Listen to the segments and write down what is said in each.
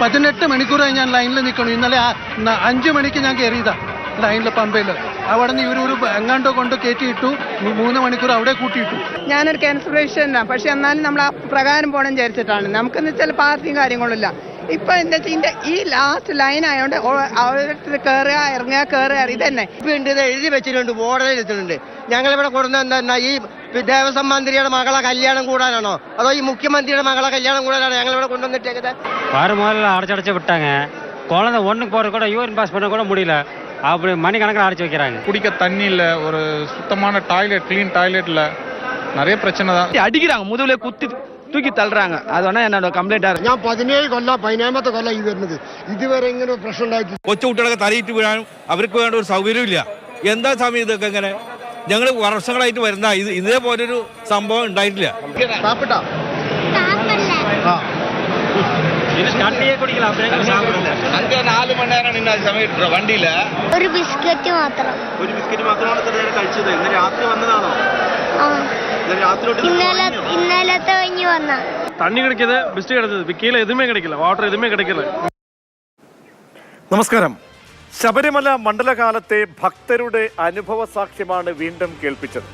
18 മണിക്കൂറായി ഞാൻ ലൈനിൽ നിൽക്കണം. ഇന്നലെ 5 മണിക്ക് ഞാൻ കയറിയതാണ് ലൈനിൽ പമ്പയിൽ. അവിടെ നിന്ന് ഇവരൊരു എങ്ങാണ്ടോ കൊണ്ട് കയറ്റിയിട്ടു. 3 മണിക്കൂർ അവിടെ കൂട്ടിയിട്ടു. ഞാനൊരു ക്യാൻസർ പേഷ്യൻ്റാണ്. പക്ഷെ എന്നാലും നമ്മൾ ആ പ്രകാരം പോകണം വിചാരിച്ചിട്ടാണ്. നമുക്കെന്ന് വെച്ചാൽ പാർട്ടിയും കാര്യങ്ങളില്ല. ഇപ്പൊ എന്താ വെച്ചാൽ ഈ ലാസ്റ്റ് ലൈൻ ആയതുകൊണ്ട് ഓരോരുത്തർ കയറുക ഇറങ്ങുക ഇത് തന്നെ ഇത് എഴുതി വെച്ചിട്ടുണ്ട്, ബോർഡിൽ വെച്ചിട്ടുണ്ട്. ഞങ്ങളിവിടെ കൊടുക്കുന്ന എന്താ ഈ ദേവസ്വം മന്ത്രിയുടെ മകളെ കല്യാണം കൂടാനാണോ അതോ ഈ മുഖ്യമന്ത്രിയുടെ മകളെ കല്യാണം കൂടാനാണോ ഞങ്ങളിവിടെ കൊണ്ടുവന്നിട്ടേക്കുന്നത്? அடைச்சு விட்டாங்க. குழந்தை ஒண்ணுக்கு போறது கூட யூரின் பாஸ் பண்ண கூட முடியல. அப்படி மணிக்கணக்கில் அடைச்சு வைக்கிறாங்க. குடிக்க தண்ணி இல்ல, ஒரு சுத்தமான டாய்லெட், கிளீன் டாய்லெட் இல்ல, நிறைய பிரச்சனை தான். அடிக்கிறாங்க, முதுகுல குத்தி തൂക്കി തള്ളുறாங்க. അതാണ് എന്നോട് കംപ്ലൈന്റ് ആണ്. ഞാൻ 17 കൊല്ലം 15ാമത്തെ കൊല്ലം ഈ വരുന്നത്. ഇതുവരെ ഇങ്ങനെ പ്രശ്നം ഉണ്ടായിട്ടില്ല. കൊച്ചുകുട്ടികളൊക്കെ തലയിട്ട് വീഴാനും അവർക്ക് വേണ്ട ഒരു സൗകര്യമില്ല. എന്താ സമയം ഇതൊക്കെ ഇങ്ങനെ? ഞങ്ങൾ വർഷങ്ങളായിട്ട് വരുന്ന ഇതേപോലൊരു സംഭവം ഉണ്ടായിട്ടില്ല. വണ്ടിയില്ല ഒരു ബിസ്ക്കറ്റ് മാത്രമാണ് കഴിച്ചത്. രാത്രി വന്നതാണോ? ഇന്നലത്തെ കഴിഞ്ഞ് വന്ന தண்ணி கிடைக்கிறது, பிஸ்கட் கிடைச்சது, கீழே எதுவுமே கிடைக்கல, வாட்டர் எதுவுமே கிடைக்கல. നമസ്കാരം. ശബരിമല മണ്ഡലകാലത്തെ ഭക്തരുടെ അനുഭവ സാക്ഷ്യമാണ് വീണ്ടും കേൾപ്പിച്ചത്.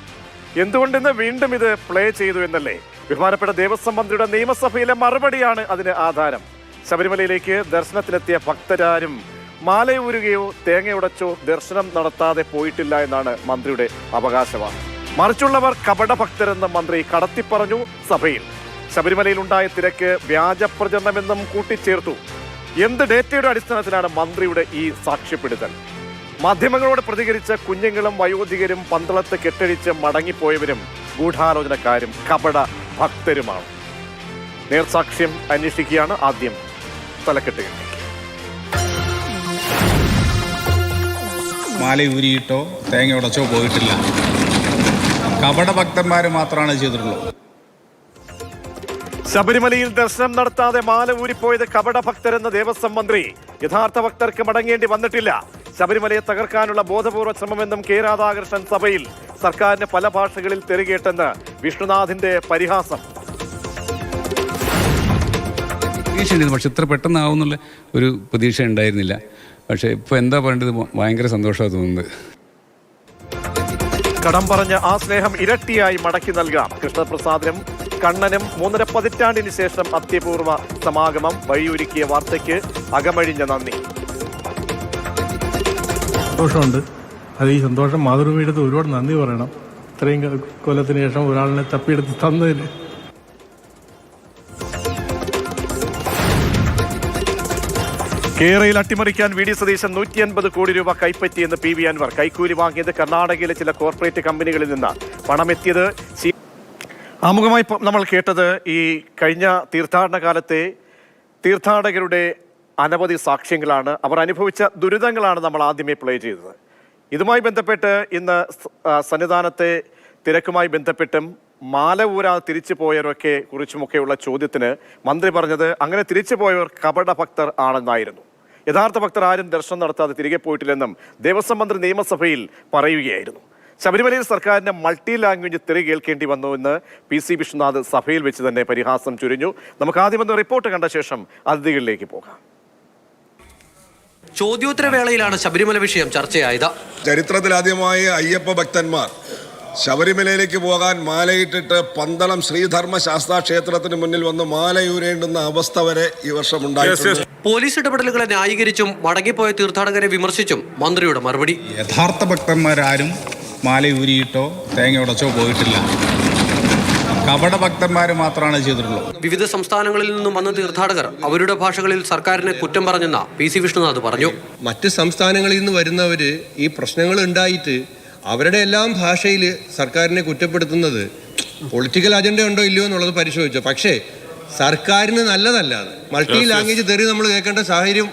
എന്തുകൊണ്ടെന്ന് വീണ്ടും ഇത് പ്ലേ ചെയ്തു എന്നല്ലേ ബഹുമാനപ്പെട്ട ദേവസ്വം മന്ത്രിയുടെ നിയമസഭയിലെ മറുപടിയാണ് അതിന് ആധാരം. ശബരിമലയിലേക്ക് ദർശനത്തിനെത്തിയ ഭക്തരാരും മാലയൂരുകയോ തേങ്ങയുടച്ചോ ദർശനം നടത്താതെ പോയിട്ടില്ല എന്നാണ് മന്ത്രിയുടെ അവകാശവാദം. മറിച്ചുള്ളവർ കപടഭക്തരെന്ന് മന്ത്രി കടത്തിപ്പറഞ്ഞു സഭയിൽ. ശബരിമലയിലുണ്ടായ തിരക്ക് വ്യാജപ്രചരണമെന്നും കൂട്ടിച്ചേർത്തു. എന്ത് ഡേറ്റയുടെ അടിസ്ഥാനത്തിലാണ് മന്ത്രിയുടെ ഈ സാക്ഷ്യപ്പെടുത്തൽ? മാധ്യമങ്ങളോട് പ്രതികരിച്ച കുഞ്ഞുങ്ങളും വയോധികരും പന്തളത്ത് കെട്ടഴിച്ച് മടങ്ങിപ്പോയവരും ഗൂഢാലോചനക്കാരും കപട ഭക്തരുമാണ്. നേർസാക്ഷ്യം അന്വേഷിക്കുകയാണ് ആദ്യം തലക്കെട്ടുകളിലേക്ക്. മാലയൂരിയിട്ടോ തേങ്ങ ഉടച്ചോ പോയിട്ടില്ല. കപട ഭക്തന്മാർ മാത്രമാണ് ചെയ്തിട്ടുള്ളത്. ശബരിമലയിൽ ദർശനം നടത്താതെ മാല ഊരിപ്പോയത് കപട ഭക്തരെന്ന ദേവസ്വം മന്ത്രി. യഥാർത്ഥ ഭക്തർക്ക് മടങ്ങേണ്ടി വന്നിട്ടില്ല. ശബരിമലയെ തകർക്കാനുള്ള ബോധപൂർവ്വ ശ്രമമെന്നും കെ രാധാകൃഷ്ണൻ സഭയിൽ. സർക്കാരിന് പല ഭാഷകളിൽ തെറികേട്ടെന്ന് വിഷ്ണുനാഥിന്റെ പരിഹാസം. പക്ഷെ ഇത്ര പെട്ടെന്നാവുന്നുള്ള ഒരു പ്രതീക്ഷ ഉണ്ടായിരുന്നില്ല. പക്ഷെ ഇപ്പൊ എന്താ പറയേണ്ടത്, ഭയങ്കര സന്തോഷമാണ് തോന്നുന്നത്. കടം പറഞ്ഞ് ആ സ്നേഹം ഇരട്ടിയായി മടക്കി നൽകാം. കൃഷ്ണപ്രസാദിനും കണ്ണനും 3.5 പതിറ്റാണ്ടിന് ശേഷം അത്യപൂർവ സമാഗമം. വഴിയൊരുക്കിയ വാർത്തയ്ക്ക് അകമഴിഞ്ഞ നന്ദി. സന്തോഷമുണ്ട്. അത് ഈ സന്തോഷം മാതൃഭൂമിയുടെ ഒരുപാട് നന്ദി പറയണം. ഇത്രയും കൊല്ലത്തിന് ശേഷം ഒരാളിനെ തപ്പിയെടുത്ത് തന്നതിന്. കേരളയിൽ അട്ടിമറിക്കാൻ വി ഡി സതീശൻ 150 കോടി രൂപ കൈപ്പറ്റിയെന്ന് പി വി അൻവർ. കൈക്കൂലി വാങ്ങിയത് കർണാടകയിലെ ചില കോർപ്പറേറ്റ് കമ്പനികളിൽ നിന്ന്. പണമെത്തിയത് ആമുഖമായി നമ്മൾ കേട്ടത് ഈ കഴിഞ്ഞ തീർത്ഥാടന കാലത്തെ തീർത്ഥാടകരുടെ അനവധി സാക്ഷ്യങ്ങളാണ്. അവർ അനുഭവിച്ച ദുരിതങ്ങളാണ് നമ്മൾ ആദ്യമേ പ്ലേ ചെയ്തത്. ഇതുമായി ബന്ധപ്പെട്ട് ഇന്ന് സന്നിധാനത്തെ തിരക്കുമായി ബന്ധപ്പെട്ടും മാല ഊരാ തിരിച്ചു പോയവരൊക്കെ കുറിച്ചുമൊക്കെയുള്ള ചോദ്യത്തിന് മന്ത്രി പറഞ്ഞത് അങ്ങനെ തിരിച്ചു പോയവർ കപട ഭക്തർ ആണെന്നായിരുന്നു. യഥാർത്ഥ ഭക്തർ ആരും ദർശനം നടത്താതെ തിരികെ പോയിട്ടില്ലെന്നും ദേവസ്വം മന്ത്രി നിയമസഭയിൽ പറയുകയായിരുന്നു. ശബരിമലയിൽ സർക്കാരിന് മൾട്ടി ലാംഗ്വേജ് തെറി കേൾക്കേണ്ടി വന്നുവെന്ന് PC വിശ്വനാഥ് സഭയിൽ വെച്ച് തന്നെ പരിഹാസം ചുരിഞ്ഞു. നമുക്ക് ആദ്യം ഒന്ന് റിപ്പോർട്ട് കണ്ട ശേഷം അതിഥികളിലേക്ക് പോകാം. ചോദ്യോത്തരവേളയിലാണ് ശബരിമല വിഷയം ചർച്ചയായത്. ചരിത്രത്തിലാദ്യമായി അയ്യപ്പ ഭക്തന്മാർ ശബരിമലയിലേക്ക് പോകാൻ മാലയിട്ടിട്ട് പന്തളം ശ്രീധർമ്മ ശാസ്താ ക്ഷേത്രത്തിന് മുന്നിൽ വന്ന് മാലയൂരേണ്ടുന്ന അവസ്ഥ വരെ ഈ വർഷം ഉണ്ടായിട്ടുണ്ട്. പോലീസ് ഇടപെടലുകളെ ന്യായീകരിച്ചും മടങ്ങിപ്പോയ തീർത്ഥാടകരെ വിമർശിച്ചും മന്ത്രിയുടെ മറുപടി. യഥാർത്ഥ ഭക്തന്മാരാരും മാലയൂരിയിട്ടോ തേങ്ങ ഉടച്ചോ പോയിട്ടില്ല. കപട ഭക്തന്മാർ മാത്രമാണ് ചെയ്തിട്ടുള്ളത്. വിവിധ സംസ്ഥാനങ്ങളിൽ നിന്നും വന്ന തീർത്ഥാടകർ അവരുടെ ഭാഷകളിൽ സർക്കാരിനെ കുറ്റം പറഞ്ഞെന്ന PC വിശ്വനാഥ് പറഞ്ഞു. മറ്റ് സംസ്ഥാനങ്ങളിൽ നിന്ന് വരുന്നവര് ഈ പ്രശ്നങ്ങൾ ഉണ്ടായിട്ട് അവരുടെ എല്ലാം ഭാഷയിൽ സർക്കാരിനെ കുറ്റപ്പെടുത്തുന്നത് പൊളിറ്റിക്കൽ അജണ്ട ഉണ്ടോ ഇല്ലയോ എന്നുള്ളത് പരിശോധിച്ചു. പക്ഷേ സർക്കാരിന് നല്ലതല്ല. മൾട്ടി ലാംഗ്വേജ് തെറി നമ്മൾ കേൾക്കേണ്ട സാഹചര്യം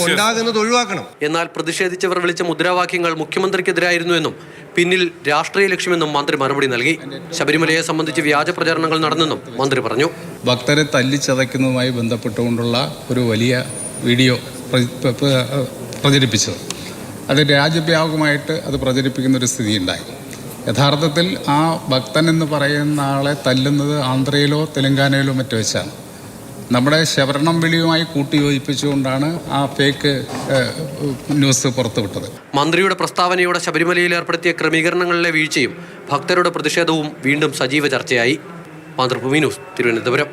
ഉണ്ടാകുന്നത് ഒഴിവാക്കണം. എന്നാൽ പ്രതിഷേധിച്ചവർ വിളിച്ച മുദ്രാവാക്യങ്ങൾ മുഖ്യമന്ത്രിക്കെതിരായിരുന്നുവെന്നും പിന്നിൽ രാഷ്ട്രീയ ലക്ഷ്യമെന്നും മന്ത്രി മറുപടി നൽകി. ശബരിമലയെ സംബന്ധിച്ച് വ്യാജ പ്രചാരണങ്ങൾ നടന്നെന്നും മന്ത്രി പറഞ്ഞു. ഭക്തരെ തല്ലിച്ചതയ്ക്കുന്നതുമായി ബന്ധപ്പെട്ടുകൊണ്ടുള്ള ഒരു വലിയ വീഡിയോ പ്രചരിപ്പിച്ചത്, അത് രാജ്യവ്യാപകമായിട്ട് അത് പ്രചരിപ്പിക്കുന്ന ഒരു സ്ഥിതി ഉണ്ടായി. യഥാർത്ഥത്തിൽ ആ ഭക്തൻ എന്ന് പറയുന്ന ആളെ തല്ലുന്നത് ആന്ധ്രയിലോ തെലങ്കാനയിലോ മറ്റോ വെച്ചാണ്. നമ്മുടെ ശവരണം വിളിയുമായി കൂട്ടിയോജിപ്പിച്ചുകൊണ്ടാണ് ആ ഫേക്ക് ന്യൂസ് പുറത്തുവിട്ടത്. മന്ത്രിയുടെ പ്രസ്താവനയോടെ ശബരിമലയിൽ ഏർപ്പെടുത്തിയ ക്രമീകരണങ്ങളിലെ വീഴ്ചയും ഭക്തരുടെ പ്രതിഷേധവും വീണ്ടും സജീവ ചർച്ചയായി. മാതൃഭൂമി ന്യൂസ്, തിരുവനന്തപുരം.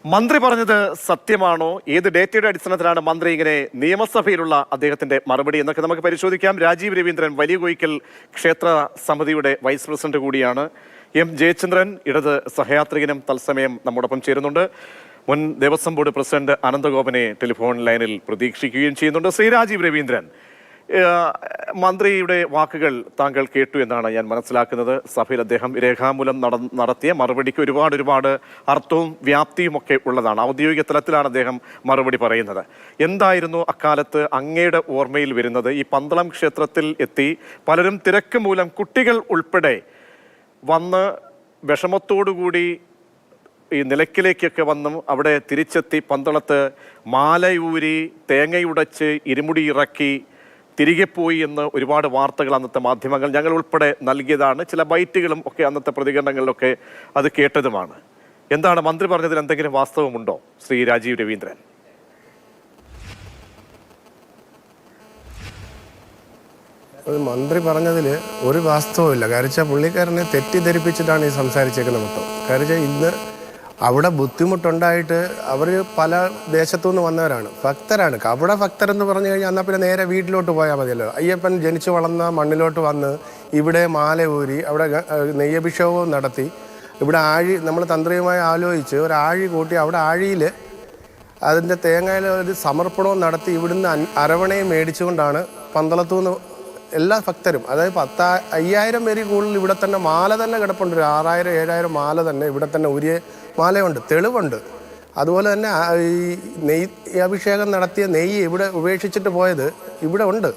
മന്ത്രി പറഞ്ഞത് സത്യമാണോ? ഏത് ഡേറ്റയുടെ അടിസ്ഥാനത്തിലാണ് മന്ത്രി ഇങ്ങനെ നിയമസഭയിലുള്ള അദ്ദേഹത്തിന്റെ മറുപടി എന്നൊക്കെ നമുക്ക് പരിശോധിക്കാം. രാജീവ് രവീന്ദ്രൻ വലിയ കോയിക്കൽ ക്ഷേത്ര സമിതിയുടെ വൈസ് പ്രസിഡന്റ് കൂടിയാണ്. എം ജയചന്ദ്രൻ ഇടത് സഹയാത്രികനും തത്സമയം നമ്മോടൊപ്പം ചേരുന്നുണ്ട്. മുൻ ദേവസ്വം ബോർഡ് പ്രസിഡന്റ് അനന്തഗോപനെ ടെലിഫോൺ ലൈനിൽ പ്രതീക്ഷിക്കുകയും ചെയ്യുന്നുണ്ട്. ശ്രീ രാജീവ് രവീന്ദ്രൻ, മന്ത്രിയുടെ വാക്കുകൾ താങ്കൾ കേട്ടു എന്നാണ് ഞാൻ മനസ്സിലാക്കുന്നത്. സഭയിൽ അദ്ദേഹം രേഖാമൂലം നടത്തിയ മറുപടിക്ക് ഒരുപാട് അർത്ഥവും വ്യാപ്തിയും ഒക്കെ ഉള്ളതാണ്. ഔദ്യോഗിക തലത്തിലാണ് അദ്ദേഹം മറുപടി പറയുന്നത്. എന്തായിരുന്നു അക്കാലത്ത് അങ്ങയുടെ ഓർമ്മയിൽ വരുന്നത്? ഈ പന്തളം ക്ഷേത്രത്തിൽ എത്തി പലരും തിരക്ക് മൂലം കുട്ടികൾ ഉൾപ്പെടെ വന്ന് വിഷമത്തോടുകൂടി ഈ നിലയ്ക്കലേക്കൊക്കെ വന്നും അവിടെ തിരിച്ചെത്തി പന്തളത്ത് മാലയൂരി തേങ്ങയുടച്ച് ഇരുമുടി ഇറക്കി തിരികെ പോയി എന്ന് ഒരുപാട് വാർത്തകൾ അന്നത്തെ മാധ്യമങ്ങൾ ഞങ്ങൾ ഉൾപ്പെടെ നൽകിയതാണ്. ചില ബൈറ്റുകളും ഒക്കെ അന്നത്തെ പ്രതികരണങ്ങളിലൊക്കെ അത് കേട്ടതുമാണ്. എന്താണ് മന്ത്രി പറഞ്ഞതിൽ എന്തെങ്കിലും വാസ്തവമുണ്ടോ ശ്രീ രാജീവ് രവീന്ദ്രൻ? മന്ത്രി പറഞ്ഞതിൽ ഒരു വാസ്തവമില്ല. കാരണം പുള്ളിക്കാരനെ തെറ്റിദ്ധരിപ്പിച്ചിട്ടാണ് ഈ സംസാരിച്ചേക്കുന്നത് മൊത്തം. കാരണം ഇന്ന് അവിടെ ബുദ്ധിമുട്ടുണ്ടായിട്ട് അവർ പല ദേശത്തു നിന്ന് വന്നവരാണ്, ഭക്തരാണ്. അവിടെ ഭക്തരെന്ന് പറഞ്ഞു കഴിഞ്ഞാൽ എന്നാൽ പിന്നെ നേരെ വീട്ടിലോട്ട് പോയാൽ മതിയല്ലോ. അയ്യപ്പൻ ജനിച്ചു വളർന്ന മണ്ണിലോട്ട് വന്ന് ഇവിടെ മാല ഊരി അവിടെ നെയ്യഭിഷേകവും നടത്തി ഇവിടെ ആഴി നമ്മൾ തന്ത്രിയുമായി ആലോചിച്ച് ഒരു ആഴി കൂട്ടി അവിടെ ആഴിയിൽ അതിൻ്റെ തേങ്ങയിൽ ഒരു സമർപ്പണവും നടത്തി ഇവിടുന്ന് അരവണയും മേടിച്ചുകൊണ്ടാണ് പന്തളത്തുനിന്ന് എല്ലാ ഭക്തരും, അതായത് 5,000 പേര് കൂടുതൽ ഇവിടെ തന്നെ മാല തന്നെ കിടപ്പുണ്ട്. ഒരു 6,000-7,000 മാല തന്നെ ഇവിടെ തന്നെ ഉരിയ മാലയുണ്ട്, തെളിവുണ്ട്. അതുപോലെ തന്നെ ഈ അഭിഷേകം നടത്തിയ നെയ്യ് ഇവിടെ ഉപേക്ഷിച്ചിട്ട് പോയത് ഇവിടെ ഉണ്ട്.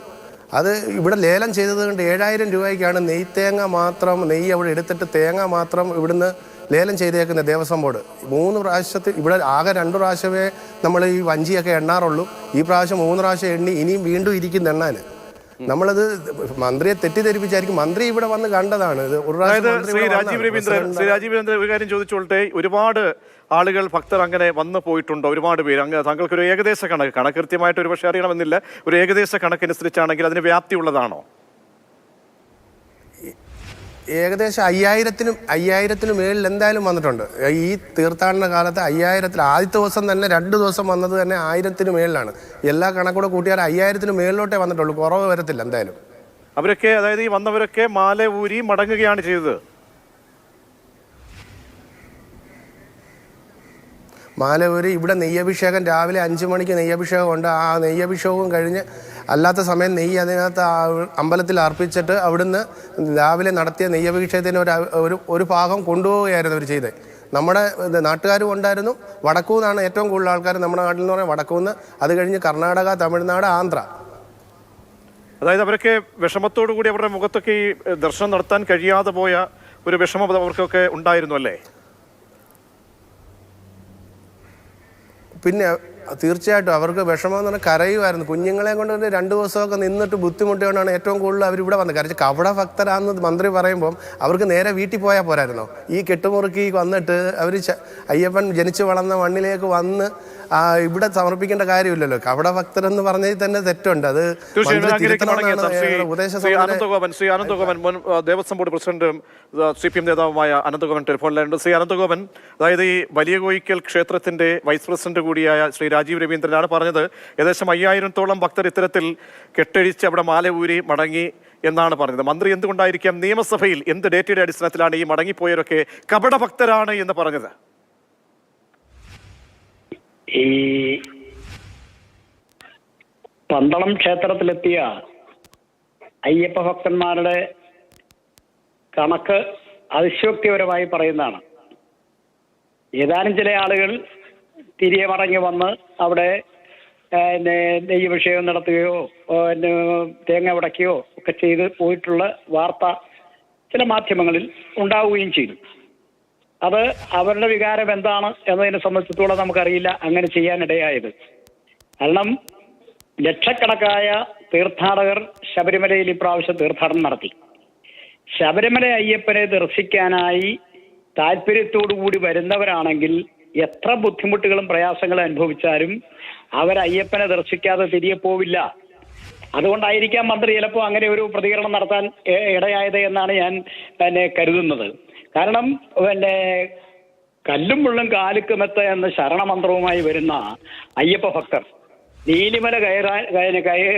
അത് ഇവിടെ ലേലം ചെയ്തത് കൊണ്ട് 7,000 രൂപയ്ക്കാണ് നെയ്ത്തേങ്ങ മാത്രം, നെയ്യ് അവിടെ എടുത്തിട്ട് തേങ്ങ മാത്രം ഇവിടുന്ന് ലേലം ചെയ്തേക്കുന്നത് ദേവസ്വം ബോർഡ്. 3 പ്രാവശ്യത്തിൽ ഇവിടെ ആകെ 2 പ്രാവശ്യമേ നമ്മൾ ഈ വഞ്ചിയൊക്കെ എണ്ണാറുള്ളൂ. ഈ പ്രാവശ്യം 3 പ്രാവശ്യം എണ്ണി, ഇനിയും വീണ്ടും ഇരിക്കുന്ന എണ്ണാൻ. നമ്മളത് മന്ത്രിയെ തെറ്റിദ്ധരിപ്പിച്ചായിരിക്കും. മന്ത്രി ഇവിടെ വന്ന് കണ്ടതാണ് ഇത്. ശ്രീ രാജീവ് രവീന്ദ്രൻ ഒരു കാര്യം ചോദിച്ചോളട്ടെ, ഒരുപാട് ആളുകൾ ഭക്തർ അങ്ങനെ വന്നു പോയിട്ടുണ്ടോ? ഒരുപാട് പേര് അങ്ങ് താങ്കൾക്കൊരു ഏകദേശ കണക്ക് കൃത്യമായിട്ട് ഒരു പക്ഷേ അറിയണമെന്നില്ല, ഒരു ഏകദേശ കണക്കനുസരിച്ചാണെങ്കിൽ അതിന് വ്യാപ്തി ഉള്ളതാണോ? ഏകദേശം 5,000-ന് മേളിൽ എന്തായാലും വന്നിട്ടുണ്ട്. ഈ തീർത്ഥാടന കാലത്ത് 5,000 ആദ്യത്തെ ദിവസം തന്നെ 2 ദിവസം വന്നത് തന്നെ 1,000-ന് മേളിലാണ്. എല്ലാ കണക്കൂടെ കൂട്ടിയാൽ 5,000-ന് മേളിലോട്ടേ വന്നിട്ടുള്ളൂ, കുറവ് വരത്തില്ല എന്തായാലും. അവരൊക്കെ, അതായത് ഈ വന്നവരൊക്കെ മാല ഊരി മടങ്ങുകയാണ് ചെയ്തത്. മാല ഊരി ഇവിടെ നെയ്യഭിഷേകം രാവിലെ 5 മണിക്ക് നെയ്യഭിഷേകം ഉണ്ട്. ആ നെയ്യഭിഷേകവും കഴിഞ്ഞ് അല്ലാത്ത സമയം നെയ്യ് അതിനകത്ത് അമ്പലത്തിൽ അർപ്പിച്ചിട്ട് അവിടുന്ന് രാവിലെ നടത്തിയ നെയ്യഭിഷേകത്തിന് ഒരു ഭാഗം കൊണ്ടുപോവുകയായിരുന്നു അവർ ചെയ്തത്. നമ്മുടെ നാട്ടുകാരും ഉണ്ടായിരുന്നു. വടക്കൂന്നാണ് ഏറ്റവും കൂടുതൽ ആൾക്കാർ നമ്മുടെ നാട്ടിൽ എന്ന് പറഞ്ഞാൽ വടക്കൂന്ന്. അത് കഴിഞ്ഞ് കർണാടക, തമിഴ്നാട്, ആന്ധ്ര. അതായത് അവരൊക്കെ വിഷമത്തോടു കൂടി അവരുടെ മുഖത്തൊക്കെ ഈ ദർശനം നടത്താൻ കഴിയാതെ പോയ ഒരു വിഷമം അവർക്കൊക്കെ ഉണ്ടായിരുന്നു അല്ലേ? പിന്നെ തീർച്ചയായിട്ടും അവർക്ക് വിഷമം എന്ന് പറഞ്ഞാൽ കരയുമായിരുന്നു. കുഞ്ഞുങ്ങളെ കൊണ്ട് 2 ദിവസമൊക്കെ നിന്നിട്ട് ബുദ്ധിമുട്ടിയോണ്ടാണ് ഏറ്റവും കൂടുതൽ അവരിവിടെ വന്നത്. കാരണം കവട ഭക്തരാണെന്ന് മന്ത്രി പറയുമ്പം അവർക്ക് നേരെ വീട്ടിൽ പോയാൽ പോരായിരുന്നോ? ഈ കെട്ടുമുറുക്കി വന്നിട്ട് അവർ അയ്യപ്പൻ ജനിച്ചു വളർന്ന മണ്ണിലേക്ക് വന്ന് ഇവിടെ സമർപ്പിക്കേണ്ട കാര്യമില്ലല്ലോ. കവട ഭക്തരെന്ന് പറഞ്ഞതിൽ തന്നെ തെറ്റുണ്ട്. അത് ശ്രീ അനന്തഗോപൻ മുൻ ദേവസ്വം ബോർഡ് പ്രസിഡന്റും CPM നേതാവുമായ അനന്തഗോപൻ ടെലിഫോണിലായിരുന്നു. ശ്രീ അനന്തഗോപൻ, അതായത് ഈ വലിയ കോയിക്കൽ ക്ഷേത്രത്തിന്റെ വൈസ് പ്രസിഡന്റ് കൂടിയായ ശ്രീ രാജീവ് രവീന്ദ്രനാണ് പറഞ്ഞത് ഏകദേശം 5,000-ഓളം ഭക്തർ ഇത്തരത്തിൽ കെട്ടഴിച്ച് അവിടെ മാല ഊരി മടങ്ങി എന്നാണ് പറഞ്ഞത്. മന്ത്രി എന്തുകൊണ്ടായിരിക്കാം നിയമസഭയിൽ എന്ത് ഡേറ്റയുടെ അടിസ്ഥാനത്തിലാണ് ഈ മടങ്ങിപ്പോയവരൊക്കെ കപട ഭക്തരാണ് എന്ന് പറഞ്ഞത്? ഈ പന്തളം ക്ഷേത്രത്തിലെത്തിയ അയ്യപ്പ ഭക്തന്മാരുടെ കണക്ക് അതിശയോക്തിപരമായി പറയുന്നതാണ്. ഏതാനും ചില ആളുകൾ തിരികെ മടങ്ങി വന്ന് അവിടെ നെയ്യഭിഷേകം നടത്തുകയോ തേങ്ങ ഉടയ്ക്കുകയോ ഒക്കെ ചെയ്ത് പോയിട്ടുള്ള വാർത്ത ചില മാധ്യമങ്ങളിൽ ഉണ്ടാവുകയും ചെയ്തു. അത് അവരുടെ വികാരം എന്താണ് എന്നതിനെ സംബന്ധിച്ചിടത്തോളം നമുക്കറിയില്ല അങ്ങനെ ചെയ്യാനിടയായത്. കാരണം ലക്ഷക്കണക്കായ തീർത്ഥാടകർ ശബരിമലയിൽ ഇപ്രാവശ്യം തീർത്ഥാടനം നടത്തി. ശബരിമല അയ്യപ്പനെ ദർശിക്കാനായി താല്പര്യത്തോടുകൂടി വരുന്നവരാണെങ്കിൽ എത്ര ബുദ്ധിമുട്ടുകളും പ്രയാസങ്ങളും അനുഭവിച്ചാലും അവർ അയ്യപ്പനെ ദർശിക്കാതെ തിരികെ പോവില്ല. അതുകൊണ്ടായിരിക്കാം മന്ത്രി ചിലപ്പോൾ അങ്ങനെ ഒരു പ്രതികരണം നടത്താൻ ഇടയായത് എന്നാണ് ഞാൻ കരുതുന്നത്. കാരണം കല്ലും മുള്ളും കാലുക്കുമെത്ത എന്ന ശരണമന്ത്രവുമായി വരുന്ന അയ്യപ്പ ഭക്തർ നീലിമല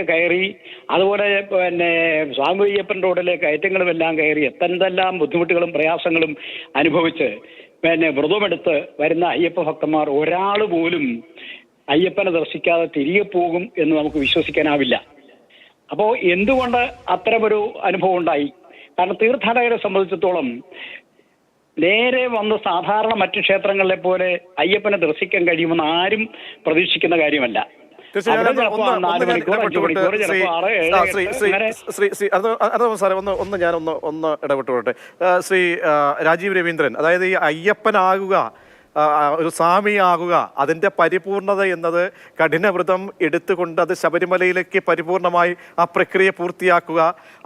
കയറി അതുപോലെ സ്വാമി അയ്യപ്പൻ റോഡിലെ കയറ്റങ്ങളും എല്ലാം കയറി എന്തെല്ലാം ബുദ്ധിമുട്ടുകളും പ്രയാസങ്ങളും അനുഭവിച്ച് വ്രതമെടുത്ത് വരുന്ന അയ്യപ്പ ഭക്തന്മാർ ഒരാൾ പോലും അയ്യപ്പനെ ദർശിക്കാതെ തിരികെ പോകും എന്ന് നമുക്ക് വിശ്വസിക്കാനാവില്ല. അപ്പോൾ എന്തുകൊണ്ട് അത്തരമൊരു അനുഭവം ഉണ്ടായി? കാരണം തീർത്ഥാടകരെ സംബന്ധിച്ചിടത്തോളം നേരെ വന്ന് സാധാരണ മറ്റു ക്ഷേത്രങ്ങളിലെ പോലെ അയ്യപ്പനെ ദർശിക്കാൻ കഴിയുമെന്ന് ആരും പ്രതീക്ഷിക്കുന്ന കാര്യമല്ല. ഒന്ന് ഇടപെട്ടുകൊട്ടെ. ശ്രീ രാജീവ് രവീന്ദ്രൻ, അതായത് ഈ അയ്യപ്പനാകുക, ഒരു സ്വാമിയാകുക, അതിൻ്റെ പരിപൂർണത എന്നത് കഠിനവ്രതം എടുത്തുകൊണ്ട് അത് ശബരിമലയിലേക്ക് പരിപൂർണമായി ആ പ്രക്രിയ പൂർത്തിയാക്കുക,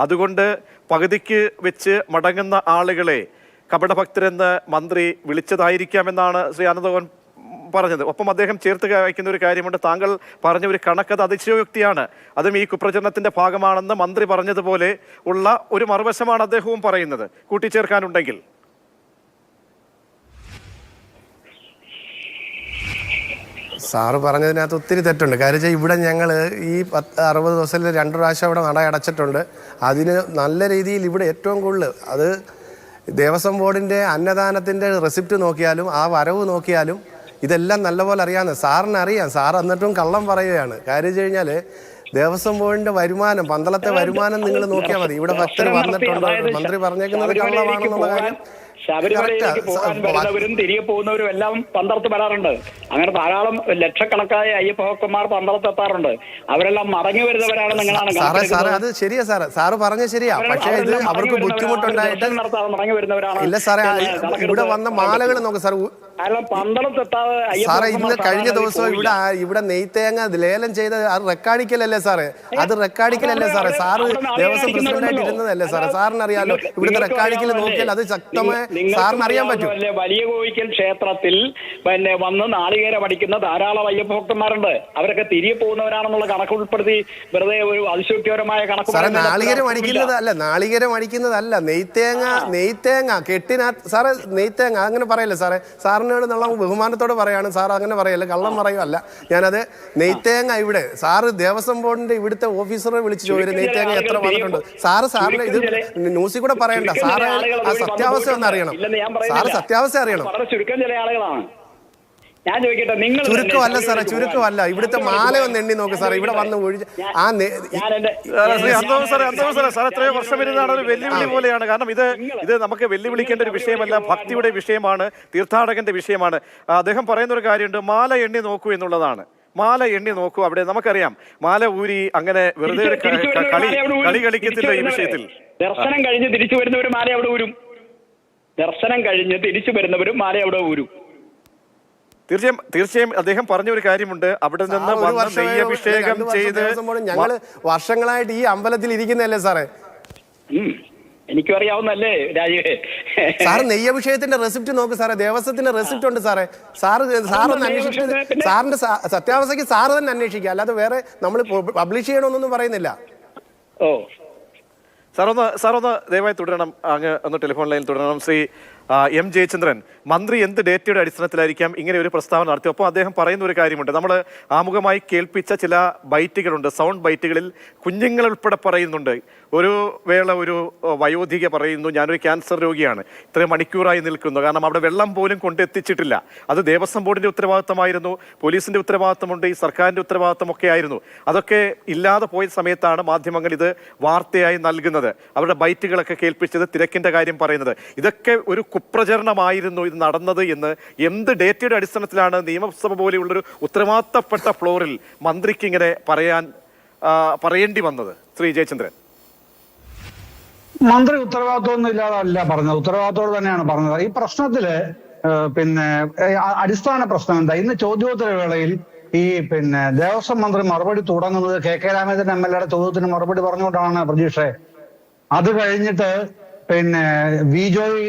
അതുകൊണ്ട് പകുതിക്ക് വെച്ച് മടങ്ങുന്ന ആളുകളെ കപടഭക്തരെന്ന് മന്ത്രി വിളിച്ചതായിരിക്കാമെന്നാണ് ശ്രീ ആനന്ദഭവൻ പറഞ്ഞത്. ഒപ്പം അദ്ദേഹം ചേർത്ത് വയ്ക്കുന്ന ഒരു കാര്യമുണ്ട്. താങ്കൾ പറഞ്ഞ ഒരു കണക്കത് അതിശയോക്തിയാണ്, അതും ഈ കുപ്രചരണത്തിന്റെ ഭാഗമാണെന്ന് മന്ത്രി പറഞ്ഞതുപോലെ ഉള്ള ഒരു മറുവശമാണ് അദ്ദേഹവും പറയുന്നത്. കൂട്ടിച്ചേർക്കാനുണ്ടെങ്കിൽ സാറ് പറഞ്ഞതിനകത്ത് ഒത്തിരി തെറ്റുണ്ട്. കാര്യം ഇവിടെ ഞങ്ങൾ ഈ 60 ദിവസത്തിൽ 2 പ്രാവശ്യം അവിടെ നട അടച്ചിട്ടുണ്ട്. അതിന് നല്ല രീതിയിൽ ഇവിടെ ഏറ്റവും കൂടുതൽ അത് ദേവസ്വം ബോർഡിൻ്റെ അന്നദാനത്തിൻ്റെ റെസിപ്റ്റ് നോക്കിയാലും ആ വരവ് നോക്കിയാലും ഇതെല്ലാം നല്ലപോലെ അറിയാവുന്നത് സാറിന് അറിയാം. സാർ എന്നിട്ടും കള്ളം പറയുകയാണ്. കാര്യം വെച്ച് കഴിഞ്ഞാൽ ദേവസ്വം ബോർഡിന്റെ വരുമാനം, പന്തളത്തെ വരുമാനം നിങ്ങൾ നോക്കിയാൽ മതി. ഇവിടെ ഭക്തർ വന്നിട്ടുണ്ട്, മന്ത്രി പറഞ്ഞേക്കുന്നത് കള്ളമാണെന്നുള്ള കാര്യം. ശബരിമലയിലേക്ക് പോകാൻ വരുന്നവരും തിരികെ പോകുന്നവരും എല്ലാം പന്തളത്ത് വരാറുണ്ട്. അങ്ങനെ ധാരാളം ലക്ഷക്കണക്കായ അയ്യപ്പ ഭക്തന്മാർ പന്തളത്ത് എത്താറുണ്ട്. അവരെല്ലാം മടങ്ങി വരുന്നവരാണ്. നിങ്ങളാണ് സാറേ അത് ശരിയാ സാറേ, സാറ് പറഞ്ഞ ശരിയാ. പക്ഷേ ഇത് അവർക്ക് ബുദ്ധിമുട്ടുണ്ടായിട്ട് മടങ്ങി വരുന്നവരാണ്. ഇല്ല സാറേ, ഇവിടെ വന്ന മാലകൾ നോക്ക് സാർ. സാറേ ഇന്ന് കഴിഞ്ഞ ദിവസം ഇവിടെ നെയ്ത്തേങ്ങ ലേലം ചെയ്ത് അത് റെക്കാർഡിക്കലല്ലേ സാറേ? അത് റെക്കാർഡിക്കലല്ലേ സാറേ? സാറ് ദേവസ്വം പ്രസിഡന്റായിട്ട് ഇരുന്നതല്ലേ സാറേ? സാറിനറിയാലോ ഇവിടുത്തെ റെക്കാർഡിക്കൽ നോക്കിയാൽ അത് ശക്തമായ സാറിന് അറിയാൻ പറ്റും. വലിയ കോയിക്കൽ ക്ഷേത്രത്തിൽ വന്ന് നാളികേരം അടിക്കുന്ന ധാരാളം അയ്യപ്പ ഭക്തന്മാരുണ്ട്. അവരൊക്കെ തിരികെ പോകുന്നവരാണെന്നുള്ള കണക്ക് ഉൾപ്പെടുത്തി വെറുതെ ഒരു അതിശയോക്തിപരമായ കണക്ക്. സാറേ നാളികേരം അടിക്കുന്നതല്ല, നെയ്ത്തേങ്ങ കെട്ടിനകത്ത്. സാറേ നെയ്ത്തേങ്ങ അങ്ങനെ പറയല്ലേ സാറേ? സാറിനോട് നല്ല ബഹുമാനത്തോടെ പറയാണ്. സാർ അങ്ങനെ പറയല്ല, കള്ളം പറയുമല്ല. ഞാനത് നെയ്ത്തേങ്ങ ഇവിടെ സാറ് ദേവസ്വം ബോർഡിന്റെ ഇവിടുത്തെ ഓഫീസറെ വിളിച്ച് ചോദിച്ചു നെയ്ത്തേങ്ങ എത്ര വന്നിട്ടുണ്ട്. സാറിന് ഇത് ന്യൂസിൽ കൂടെ പറയണ്ട. സാറ് ആ സത്യാവസ്ഥ ഒന്ന് അറിയണം. സാറ് സത്യാവസ്ഥ അറിയണം. ചുരുക്കം ചില ആളുകളാണ്. ഞാൻ ചോദിക്കട്ടെ, നിങ്ങൾ ചുരുക്കമല്ല സാറേ, ചുരുക്കമല്ല. ഇവിടുത്തെ മാല ഒന്ന് എണ്ണി നോക്ക് സാറേ. ഇവിടെ വന്ന് ഒഴിച്ച് ആ എത്രയോ വർഷം ഇരുന്നാണ് ഒരു വെല്ലുവിളി പോലെയാണ്. കാരണം ഇത് നമുക്ക് വെല്ലുവിളിക്കേണ്ട ഒരു വിഷയമല്ല, ഭക്തിയുടെ വിഷയമാണ്, തീർത്ഥാടകന്റെ വിഷയമാണ്. അദ്ദേഹം പറയുന്ന ഒരു കാര്യമുണ്ട്, മാല എണ്ണി നോക്കൂ എന്നുള്ളതാണ്. മാല എണ്ണി നോക്കൂ. അവിടെ നമുക്കറിയാം മാല ഊരി അങ്ങനെ വെറുതെ ഒരു കളി കളിക്കത്തില്ല ഈ വിഷയത്തിൽ. ദർശനം കഴിഞ്ഞ് തിരിച്ചു വരുന്നവരും മാല അവിടെ ഊരും. ദർശനം കഴിഞ്ഞ് തിരിച്ചു വരുന്നവരും മാല അവിടെ ഊരും. തീർച്ചയായും അദ്ദേഹം പറഞ്ഞ ഒരു കാര്യമുണ്ട്. അവിടെ നിന്ന് നെയ്യഭിഷേകം ചെയ്ത് ഞങ്ങള് വർഷങ്ങളായിട്ട് ഈ അമ്പലത്തിൽ ഇരിക്കുന്നതല്ലേ സാറേ? എനിക്കും അറിയാവുന്നല്ലേ രാജീവേ. സാറ് നെയ്യഭിഷേകത്തിന്റെ റെസിപ്റ്റ് നോക്ക് സാറേ. ദേവസ്വത്തിന്റെ റെസിപ്റ്റ് ഉണ്ട് സാറേ. സാറൊന്ന് അന്വേഷിച്ചത് സാറിന്റെ സത്യാവസ്ഥയ്ക്ക് സാറ് തന്നെ അന്വേഷിക്കുക, അല്ലാതെ വേറെ നമ്മൾ പബ്ലിഷ് ചെയ്യണമെന്നൊന്നും പറയുന്നില്ല. സാറൊന്ന് ദയവായി തുടരണം. അങ്ങ് ഒന്ന് ടെലിഫോൺ ലൈനിൽ തുടരണം. ശ്രീ എം ജയചന്ദ്രൻ, മന്ത്രി എന്ത് ഡേറ്റയുടെ അടിസ്ഥാനത്തിലായിരിക്കാം ഇങ്ങനെ ഒരു പ്രസ്താവന നടത്തി? ഒപ്പം അദ്ദേഹം പറയുന്ന ഒരു കാര്യമുണ്ട്, നമ്മൾ ആമുഖമായി കേൾപ്പിച്ച ചില ബൈറ്റുകളുണ്ട്, സൗണ്ട് ബൈറ്റുകളിൽ കുഞ്ഞുങ്ങൾ ഉൾപ്പെടെ പറയുന്നുണ്ട്. ഒരു വേള ഒരു വയോധിക പറയുന്നു, ഞാനൊരു ക്യാൻസർ രോഗിയാണ്, ഇത്രയും മണിക്കൂറായി നിൽക്കുന്നു, കാരണം അവിടെ വെള്ളം പോലും കൊണ്ടെത്തിച്ചിട്ടില്ല. അത് ദേവസ്വം ബോർഡിന്റെ ഉത്തരവാദിത്തമായിരുന്നു, പോലീസിന്റെ ഉത്തരവാദിത്തമുണ്ട്, ഈ സർക്കാരിന്റെ ഉത്തരവാദിത്തമൊക്കെ ആയിരുന്നു. അതൊക്കെ ഇല്ലാതെ പോയ സമയത്താണ് മാധ്യമങ്ങൾ ഇത് വാർത്തയായി നൽകുന്നത്. അവരുടെ ബൈറ്റുകളൊക്കെ കേൾപ്പിച്ചത്, തിരക്കിന്റെ കാര്യം പറയുന്നത്. ഇതൊക്കെ ഒരു കുപ്രചരണമായിരുന്നു ഇത് നടന്നത് എന്ന് എന്ത് ഡേറ്റയുടെ അടിസ്ഥാനത്തിലാണ് നിയമസഭ പോലെയുള്ളൊരു ഉത്തരവാദിത്തപ്പെട്ട ഫ്ലോറിൽ മന്ത്രിക്ക് ഇങ്ങനെ പറയേണ്ടി വന്നത്? ശ്രീ ജയചന്ദ്രൻ, മന്ത്രി ഉത്തരവാദിത്വമൊന്നും ഇല്ലാതല്ല പറഞ്ഞത്, ഉത്തരവാദിത്തോട് തന്നെയാണ് പറഞ്ഞത്. ഈ പ്രശ്നത്തില് അടിസ്ഥാന പ്രശ്നം എന്താ? ഇന്ന് ചോദ്യോത്തര വേളയിൽ ഈ ദേവസ്വം മന്ത്രി മറുപടി തുടങ്ങുന്നത് കെ രാമചന്ദ്രൻ MLA യുടെ ചോദ്യത്തിന് മറുപടി പറഞ്ഞുകൊണ്ടാണ് പ്രതീക്ഷ. അത് കഴിഞ്ഞിട്ട് പിന്നെ വി ജോയ്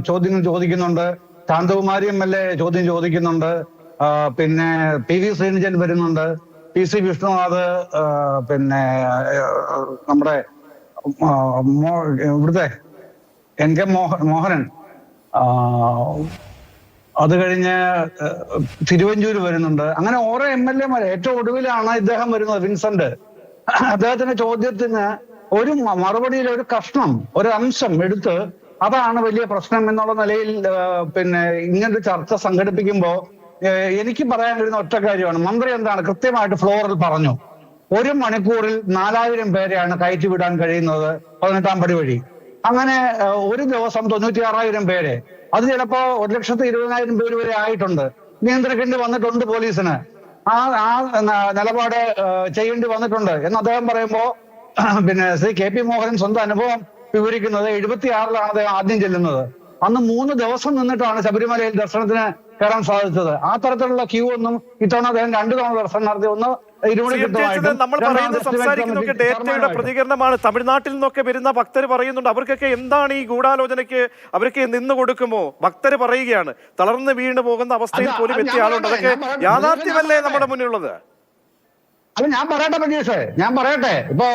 ചോദ്യങ്ങൾ ചോദിക്കുന്നുണ്ട്, ശാന്തകുമാരി MLA ചോദ്യം ചോദിക്കുന്നുണ്ട്, പിന്നെ PV ശ്രീനിജൻ വരുന്നുണ്ട്, PC വിഷ്ണുനാഥ്, പിന്നെ നമ്മുടെ ഇവിടുത്തെ NK മോഹനൻ, അത് കഴിഞ്ഞ് തിരുവഞ്ചൂര് വരുന്നുണ്ട്. അങ്ങനെ ഓരോ MLA ഏറ്റവും ഒടുവിലാണ് ഇദ്ദേഹം വരുന്നത്, വിൻസെന്റ്. അദ്ദേഹത്തിന്റെ ചോദ്യത്തിന് ഒരു മറുപടിയിൽ ഒരു കഷ്ണം, ഒരു അംശം എടുത്ത് അതാണ് വലിയ പ്രശ്നം എന്നുള്ള നിലയിൽ പിന്നെ ഇങ്ങനൊരു ചർച്ച സംഘടിപ്പിക്കുമ്പോൾ എനിക്ക് പറയാൻ കഴിയുന്ന ഒറ്റ കാര്യമാണ്, മന്ത്രി എന്താണ് കൃത്യമായിട്ട് ഫ്ലോറിൽ പറഞ്ഞു, 1 മണിക്കൂറിൽ 4000 പേരെയാണ് കയറ്റി വിടാൻ കഴിയുന്നത് 18-ാം പടി വഴി. അങ്ങനെ ഒരു ദിവസം 96,000 പേരെ, അത് ചിലപ്പോ 1,20,000 പേര് വരെ ആയിട്ടുണ്ട്. നിയന്ത്രിക്കേണ്ടി വന്നിട്ടുണ്ട് പോലീസിന്, ആ നിലപാട് ചെയ്യേണ്ടി വന്നിട്ടുണ്ട് എന്ന് അദ്ദേഹം പറയുമ്പോ പിന്നെ ശ്രീ KP മോഹനൻ സ്വന്തം അനുഭവം വിവരിക്കുന്നത് 76-ലാണ് അദ്ദേഹം ആദ്യം ചെല്ലുന്നത്. അന്ന് 3 ദിവസം നിന്നിട്ടാണ് ശബരിമലയിൽ ദർശനത്തിന് കയറാൻ സാധിച്ചത്. ആ തരത്തിലുള്ള ക്യൂ ഒന്നും ഇത്തവണ അദ്ദേഹം 2 തവണ ദർശനം നടത്തി. ഒന്ന് നമ്മൾ പറയുന്നത് സംസാരിക്കുന്നൊക്കെ ഡേറ്റയുടെ പ്രതികരണമാണ്. തമിഴ്നാട്ടിൽ നിന്നൊക്കെ വരുന്ന ഭക്തർ പറയുന്നുണ്ട്, അവർക്കൊക്കെ എന്താണ് ഈ ഗൂഢാലോചനയ്ക്ക് അവർക്ക് നിന്ന് കൊടുക്കുമോ? ഭക്തർ പറയുകയാണ്, തളർന്ന് വീണ് പോകുന്ന അവസ്ഥയിൽ പോലും എത്തിയ ആളുണ്ട്. അതൊക്കെ യാഥാർത്ഥ്യമല്ലേ നമ്മുടെ മുന്നിലുള്ളത്? അല്ല, ഞാൻ പറയട്ടെ പ്രജീഷ്, ഞാൻ പറയട്ടെ. ഇപ്പൊ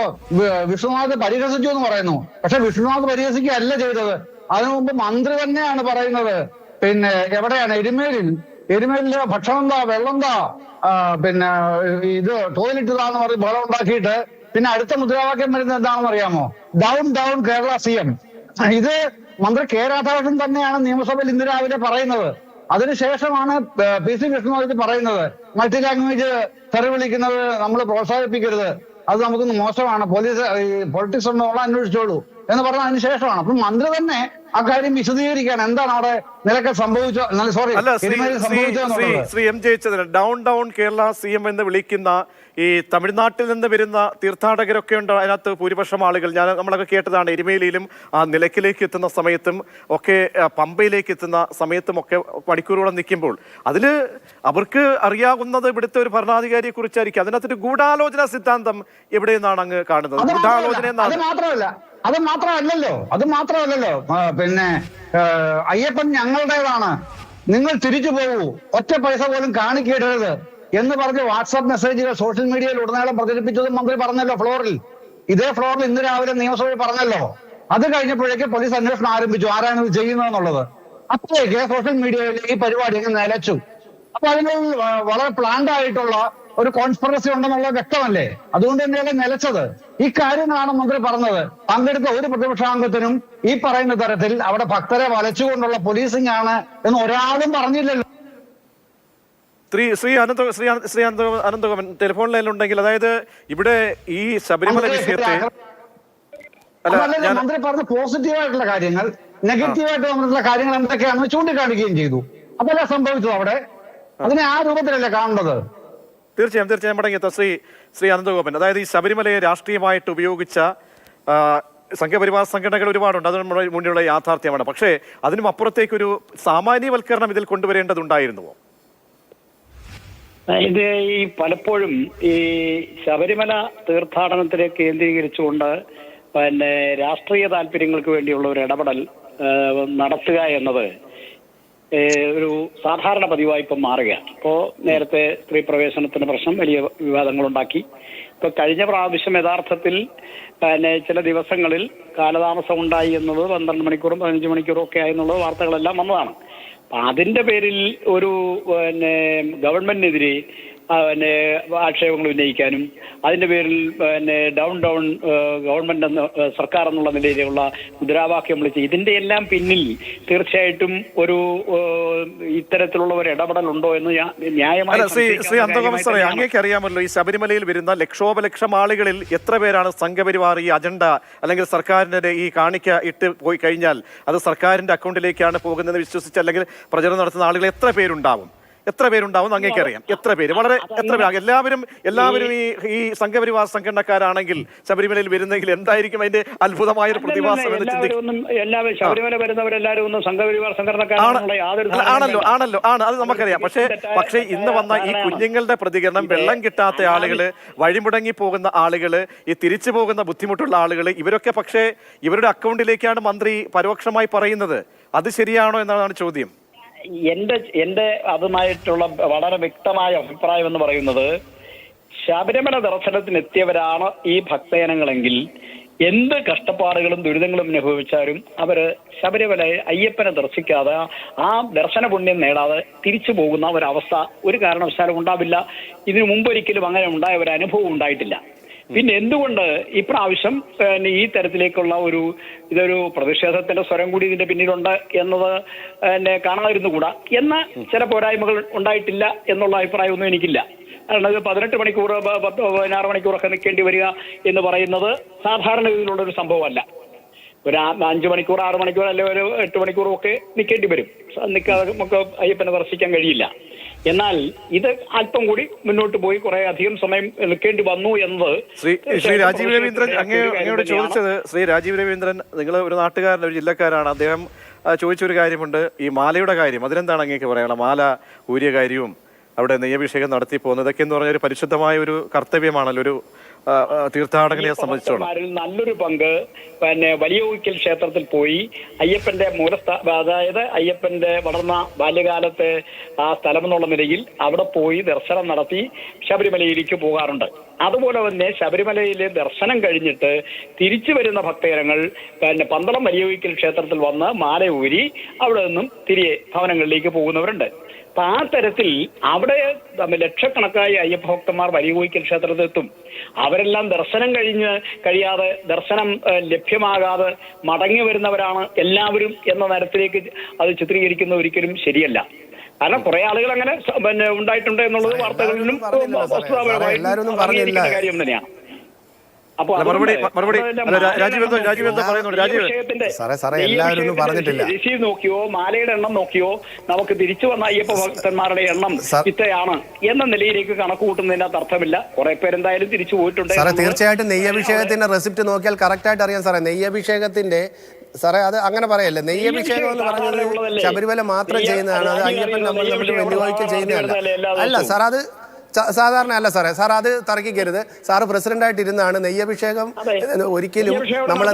വിഷ്ണുനാഥ് പരിഹസിച്ചു എന്ന് പറയുന്നു, പക്ഷെ വിഷ്ണുനാഥ് പരിഹസിക്കുകയല്ല ചെയ്തത്. അതിനു മുമ്പ് മന്ത്രി തന്നെയാണ് പറയുന്നത്, പിന്നെ എവിടെയാണ് എരുമേലില് ഭക്ഷണം എന്താ, വെള്ളം എന്താ, പിന്നെ ഇത് ടോയ്ലറ്റ് ഇതാന്ന് പറഞ്ഞ് ബഹളം ഉണ്ടാക്കിയിട്ട് പിന്നെ അടുത്ത മുദ്രാവാക്യം വരുന്നത് എന്താണെന്ന് അറിയാമോ? Down down Kerala CM. ഇത് മന്ത്രി K രാധാകൃഷ്ണൻ തന്നെയാണ് നിയമസഭയിൽ ഇന്ന് രാവിലെ പറയുന്നത്. അതിനുശേഷമാണ് PC വിഷ്ണുനാഥ് പറയുന്നത്, മൾട്ടി ലാംഗ്വേജ് തെറി വിളിക്കുന്നത് നമ്മൾ പ്രോത്സാഹിപ്പിക്കരുത്, അത് നമുക്കൊന്ന് മോശമാണ്, പൊളിറ്റിക്സ് ഉള്ള അന്വേഷിച്ചോളൂ എന്ന് പറഞ്ഞ അതിന് ശേഷമാണ്. അപ്പം മന്ത്രി തന്നെ അക്കാര്യം വിശദീകരിക്കുകയാണ് എന്താണ് അവിടെ നിലയ്ക്ക് സംഭവിച്ചത്. Sorry, Shri M Jayachandran, down down Kerala CM എന്ന് വിളിക്കുന്ന ഈ തമിഴ്നാട്ടിൽ നിന്ന് വരുന്ന തീർത്ഥാടകരൊക്കെ ഉണ്ട്. അതിനകത്ത് ഭൂരിപക്ഷം ആളുകൾ നമ്മളൊക്കെ കേട്ടതാണ്, എരുമേലിയിലും നിലയ്ക്കിലേക്ക് എത്തുന്ന സമയത്തും ഒക്കെ പമ്പയിലേക്ക് എത്തുന്ന സമയത്തും ഒക്കെ മണിക്കൂറുകളെ നിൽക്കുമ്പോൾ അതിൽ അവർക്ക് അറിയാവുന്നത് ഇവിടുത്തെ ഒരു ഭരണാധികാരിയെ കുറിച്ചായിരിക്കും. അതിനകത്തൊരു ഗൂഢാലോചന സിദ്ധാന്തം എവിടെ നിന്നാണ് അങ്ങ് കാണുന്നത്? ഗൂഢാലോചന അത് മാത്രമല്ലല്ലോ പിന്നെ അയ്യപ്പൻ ഞങ്ങളുടേതാണ്, നിങ്ങൾ തിരിച്ചു പോകൂ, ഒറ്റ പൈസ പോലും കാണിക്കിടരുത് എന്ന് പറഞ്ഞ് വാട്സാപ്പ് മെസ്സേജുകൾ സോഷ്യൽ മീഡിയയിൽ ഉടനീളം പ്രചരിപ്പിച്ചതും മന്ത്രി പറഞ്ഞല്ലോ ഫ്ലോറിൽ. ഇതേ ഫ്ലോറിൽ ഇന്ന് രാവിലെ നിയമസഭയിൽ പറഞ്ഞല്ലോ. അത് കഴിഞ്ഞപ്പോഴേക്ക് പോലീസ് അന്വേഷണം ആരംഭിച്ചു, ആരാണ് ഇത് ചെയ്യുന്നതെന്നുള്ളത്. അപ്പോഴേക്ക് സോഷ്യൽ മീഡിയയിൽ ഈ പരിപാടി അങ്ങ് നിലച്ചു. അപ്പൊ അതിന് വളരെ പ്ലാൻഡ് ആയിട്ടുള്ള ഒരു കോൺസ്പിറസി ഉണ്ടെന്നുള്ളത് വ്യക്തമല്ലേ? അതുകൊണ്ട് തന്നെയല്ലേ നിലച്ചത്. ഈ കാര്യങ്ങളാണ് മന്ത്രി പറഞ്ഞത്. പങ്കെടുത്ത ഒരു പ്രതിപക്ഷാംഗത്തിനും ഈ പറയുന്ന തരത്തിൽ അവിടെ ഭക്തരെ വലച്ചുകൊണ്ടുള്ള പോലീസിംഗ് ആണ് എന്ന് ഒരാളും പറഞ്ഞില്ലല്ലോ. ശ്രീ അനന്തഗോപൻ ടെലിഫോൺ ലൈനിലുണ്ടെങ്കിൽ, അതായത് ഇവിടെ ഈ ശബരിമല വിഷയത്തെ മന്ത്രി പറഞ്ഞ പോസിറ്റീവായിട്ടുള്ള കാര്യങ്ങൾ, നെഗറ്റീവായിട്ട് വന്നിട്ടുള്ള കാര്യങ്ങൾ എന്തൊക്കെയാണെന്ന് ചൂണ്ടിക്കാണിക്കുകയും ചെയ്തു. അതല്ലേ സംഭവിച്ചത് അവിടെ? അതിനെ ആ രൂപത്തിലല്ലേ കാണേണ്ടത്? തീർച്ചയായും മടങ്ങിയെത്ത ശ്രീ അനന്തഗോപൻ, അതായത് ഈ ശബരിമലയെ രാഷ്ട്രീയമായിട്ട് ഉപയോഗിച്ച സംഘപരിവാർ സംഘടനകൾ ഒരുപാടുണ്ട്, അത് നമ്മുടെ മുന്നിലുള്ള യാഥാർത്ഥ്യമാണ്. പക്ഷേ അതിനും അപ്പുറത്തേക്കൊരു സാമാന്യവൽക്കരണം ഇതിൽ കൊണ്ടുവരേണ്ടതുണ്ടായിരുന്നുവോ? ഇത് ഈ പലപ്പോഴും ഈ ശബരിമല തീർത്ഥാടനത്തിനെ കേന്ദ്രീകരിച്ചുകൊണ്ട് പിന്നെ രാഷ്ട്രീയ താല്പര്യങ്ങൾക്ക് വേണ്ടിയുള്ള ഒരു ഇടപെടൽ നടത്തുക എന്നത് ഒരു സാധാരണ പതിവായി ഇപ്പം മാറുകയാണ്. ഇപ്പോൾ നേരത്തെ സ്ത്രീ പ്രവേശനത്തിന് പ്രശ്നം വലിയ വിവാദങ്ങളുണ്ടാക്കി. ഇപ്പൊ കഴിഞ്ഞ പ്രാവശ്യം യഥാർത്ഥത്തിൽ പിന്നെ ചില ദിവസങ്ങളിൽ കാലതാമസം ഉണ്ടായി എന്നുള്ളത് 12 മണിക്കൂറും 15 മണിക്കൂറും ഒക്കെ ആയി എന്നുള്ളത് വാർത്തകളെല്ലാം വന്നതാണ്. അപ്പം അതിന്റെ പേരിൽ ഒരു പിന്നെ ഗവൺമെന്റിനെതിരെ പിന്നെ ആക്ഷേപങ്ങൾ ഉന്നയിക്കാനും അതിന്റെ പേരിൽ പിന്നെ ഡൗൺ ഗവൺമെന്റ് സർക്കാർ എന്നുള്ള നിലയിലുള്ള മുദ്രാവാക്യം വിളിച്ച് ഇതിന്റെ എല്ലാം പിന്നിൽ തീർച്ചയായിട്ടും ഒരു ഇത്തരത്തിലുള്ള ഒരു ഇടപെടൽ ഉണ്ടോ എന്ന് ന്യായമായി ശ്രീ അന്തോഗമൻ സാറേ, അങ്ങേക്ക് അറിയാമല്ലോ, ഈ ശബരിമലയിൽ വരുന്ന ലക്ഷോപലക്ഷം ആളുകളിൽ എത്ര പേരാണ് സംഘപരിവാർ ഈ അജണ്ട അല്ലെങ്കിൽ സർക്കാരിന്റെ ഈ കാണിക്ക ഇട്ട് പോയി കഴിഞ്ഞാൽ അത് സർക്കാരിന്റെ അക്കൗണ്ടിലേക്കാണ് പോകുന്നത് വിശ്വസിച്ച് അല്ലെങ്കിൽ പ്രചരണം നടത്തുന്ന ആളുകൾ എത്ര പേരുണ്ടാവും? എത്ര പേരുണ്ടാവും അങ്ങേക്ക് അറിയാം? എത്ര പേര്? വളരെ എത്ര പേര്? എല്ലാവരും ഈ സംഘപരിവാർ സംഘടനക്കാരാണെങ്കിൽ ശബരിമലയിൽ വരുന്നെങ്കിൽ എന്തായിരിക്കും അതിന്റെ അത്ഭുതമായ ഒരു പ്രതിഭാസം എന്ന് ചിന്തിക്കും. ശബരിമല വരുന്നവരെല്ലാവരും ഒന്നും സംഘപരിവാർ ആണല്ലോ അത് നമുക്കറിയാം. പക്ഷേ ഇന്ന് വന്ന ഈ കുഞ്ഞുങ്ങളുടെ പ്രതികരണം, വെള്ളം കിട്ടാത്ത ആളുകള്, വഴിമുടങ്ങി പോകുന്ന ആളുകള്, ഈ തിരിച്ചു പോകുന്ന ബുദ്ധിമുട്ടുള്ള ആളുകള്, ഇവരൊക്കെ പക്ഷേ ഇവരുടെ അക്കൗണ്ടിലേക്കാണ് മന്ത്രി പരോക്ഷമായി പറയുന്നത്. അത് ശരിയാണോ എന്നാണ് ചോദ്യം. എന്റെ അതുമായിട്ടുള്ള വളരെ വ്യക്തമായ അഭിപ്രായം എന്ന് പറയുന്നത്, ശബരിമല ദർശനത്തിനെത്തിയവരാണ് ഈ ഭക്തജനങ്ങളെങ്കിൽ എന്ത് കഷ്ടപ്പാടുകളും ദുരിതങ്ങളും അനുഭവിച്ചാലും അവര് ശബരിമല അയ്യപ്പനെ ദർശിക്കാതെ ആ ദർശന പുണ്യം നേടാതെ തിരിച്ചു പോകുന്ന ഒരവസ്ഥ ഒരു കാരണവശാലും ഉണ്ടാവില്ല. ഇതിനു മുമ്പൊരിക്കലും അങ്ങനെ ഉണ്ടായ ഒരു അനുഭവം ഉണ്ടായിട്ടില്ല. പിന്നെ എന്തുകൊണ്ട് ഇപ്രാവശ്യം ഈ തരത്തിലേക്കുള്ള ഇതൊരു പ്രതിഷേധത്തിന്റെ സ്വരം കൂടി ഇതിന്റെ പിന്നിലുണ്ട് എന്നത് കാണാതിരുന്നുകൂടാ എന്ന ചില പോരായ്മകൾ ഉണ്ടായിട്ടില്ല എന്നുള്ള അഭിപ്രായമൊന്നും എനിക്കില്ല. കാരണം ഇത് 18 മണിക്കൂർ 16 മണിക്കൂറൊക്കെ നിൽക്കേണ്ടി വരിക എന്ന് പറയുന്നത് സാധാരണ രീതിയിലുള്ളൊരു സംഭവമല്ല. ഒരു 5 മണിക്കൂർ 6 മണിക്കൂർ അല്ലെങ്കിൽ ഒരു 8 മണിക്കൂറും ഒക്കെ നിൽക്കേണ്ടി വരും. നിൽക്കാതെ നമുക്ക് അയ്യപ്പനെ ദർശിക്കാൻ കഴിയില്ല. എന്നാൽ ഇത് അല്പം കൂടി മുന്നോട്ട് പോയി കുറെ അധികം സമയം നിൽക്കേണ്ടി വന്നു എന്നത് ശ്രീ രാജീവ് രവീന്ദ്രൻ അങ്ങയോട് ചോദിച്ചത്, ശ്രീ രാജീവ് രവീന്ദ്രൻ, നിങ്ങൾ ഒരു നാട്ടുകാരൻ, ഒരു ജില്ലക്കാരാണ്. അദ്ദേഹം ചോദിച്ചൊരു കാര്യമുണ്ട്, ഈ മാലയുടെ കാര്യം. അതിനെന്താണ് അങ്ങേക്ക് പറയാനുള്ളത്? മാല ഊരിയ കാര്യവും അവിടെ നെയ്യഭിഷേകം നടത്തി പോകുന്നതൊക്കെ എന്ന് പറഞ്ഞ ഒരു പരിശുദ്ധമായ ഒരു കർത്തവ്യമാണല്ലോ ഒരു തീർത്ഥാടകനെ സംബന്ധിച്ചോളം. നല്ലൊരു പങ്ക് വലിയോയിക്കൽ ക്ഷേത്രത്തിൽ പോയി അയ്യപ്പന്റെ അതായത് അയ്യപ്പന്റെ വളർന്ന ബാല്യകാലത്തെ ആ സ്ഥലം എന്നുള്ള നിലയിൽ അവിടെ പോയി ദർശനം നടത്തി ശബരിമലയിലേക്ക് പോകാറുണ്ട്. അതുപോലെ തന്നെ ശബരിമലയിലെ ദർശനം കഴിഞ്ഞിട്ട് തിരിച്ചു വരുന്ന ഭക്തജനങ്ങൾ പന്തളം വലിയോയിക്കൽ ക്ഷേത്രത്തിൽ വന്ന് മാല ഊരി അവിടെ നിന്നും തിരികെ ഭവനങ്ങളിലേക്ക് പോകുന്നവരുണ്ട്. അപ്പൊ ആ തരത്തിൽ അവിടെ ലക്ഷക്കണക്കായ അയ്യപ്പ ഭക്തന്മാർ വലിയോയിക്കൽ ക്ഷേത്രത്തിൽ എത്തും. അവരെല്ലാം ദർശനം കഴിയാതെ ദർശനം ലഭ്യമാകാതെ മടങ്ങി വരുന്നവരാണ് എല്ലാവരും എന്ന തരത്തിലേക്ക് അത് ചിത്രീകരിക്കുന്ന ഒരിക്കലും ശരിയല്ല. കാരണം കുറെ ആളുകൾ അങ്ങനെ ഉണ്ടായിട്ടുണ്ട് എന്നുള്ളത് വാർത്തകളിലും വസ്തുതാപരമായിട്ടും കാര്യം തന്നെയാണ്. രസീത് നോക്കിയോ മാലയുടെ എണ്ണം നോക്കിയോ നമുക്ക് തിരിച്ചു വന്ന അയ്യപ്പ ഭക്തന്മാരുടെ എണ്ണം ഇത്രയാണ് എന്ന നിലയിലേക്ക് കണക്ക് കൂട്ടുന്നതിനകത്ത് അർത്ഥമില്ല. കുറെ പേരെന്തായാലും തിരിച്ചു പോയിട്ടുണ്ട്. സാറേ തീർച്ചയായിട്ടും നെയ്യഭിഷേകത്തിന്റെ റെസിപ്റ്റ് നോക്കിയാൽ കറക്റ്റ് ആയിട്ട് അറിയാം സാറേ. നെയ്യഭിഷേകത്തിന്റെ സാറേ അത് അങ്ങനെ പറയല്ലേ, നെയ്യഭിഷേകം എന്ന് പറഞ്ഞത് ശബരിമല മാത്രം ചെയ്യുന്നതാണ്. അത് അയ്യപ്പൻ നമ്മൾ വെല്ലുവിളിക്ക് ചെയ്യുന്നതല്ല. അല്ല സാർ, അത് സാധാരണ അല്ല സാറേ. സാർ അത് തർക്കിക്കരുത്. സാറ് പ്രസിഡന്റായിട്ട് ഇരുന്നാണ് നെയ്യഭിഷേകം ഒരിക്കലും നമ്മൾ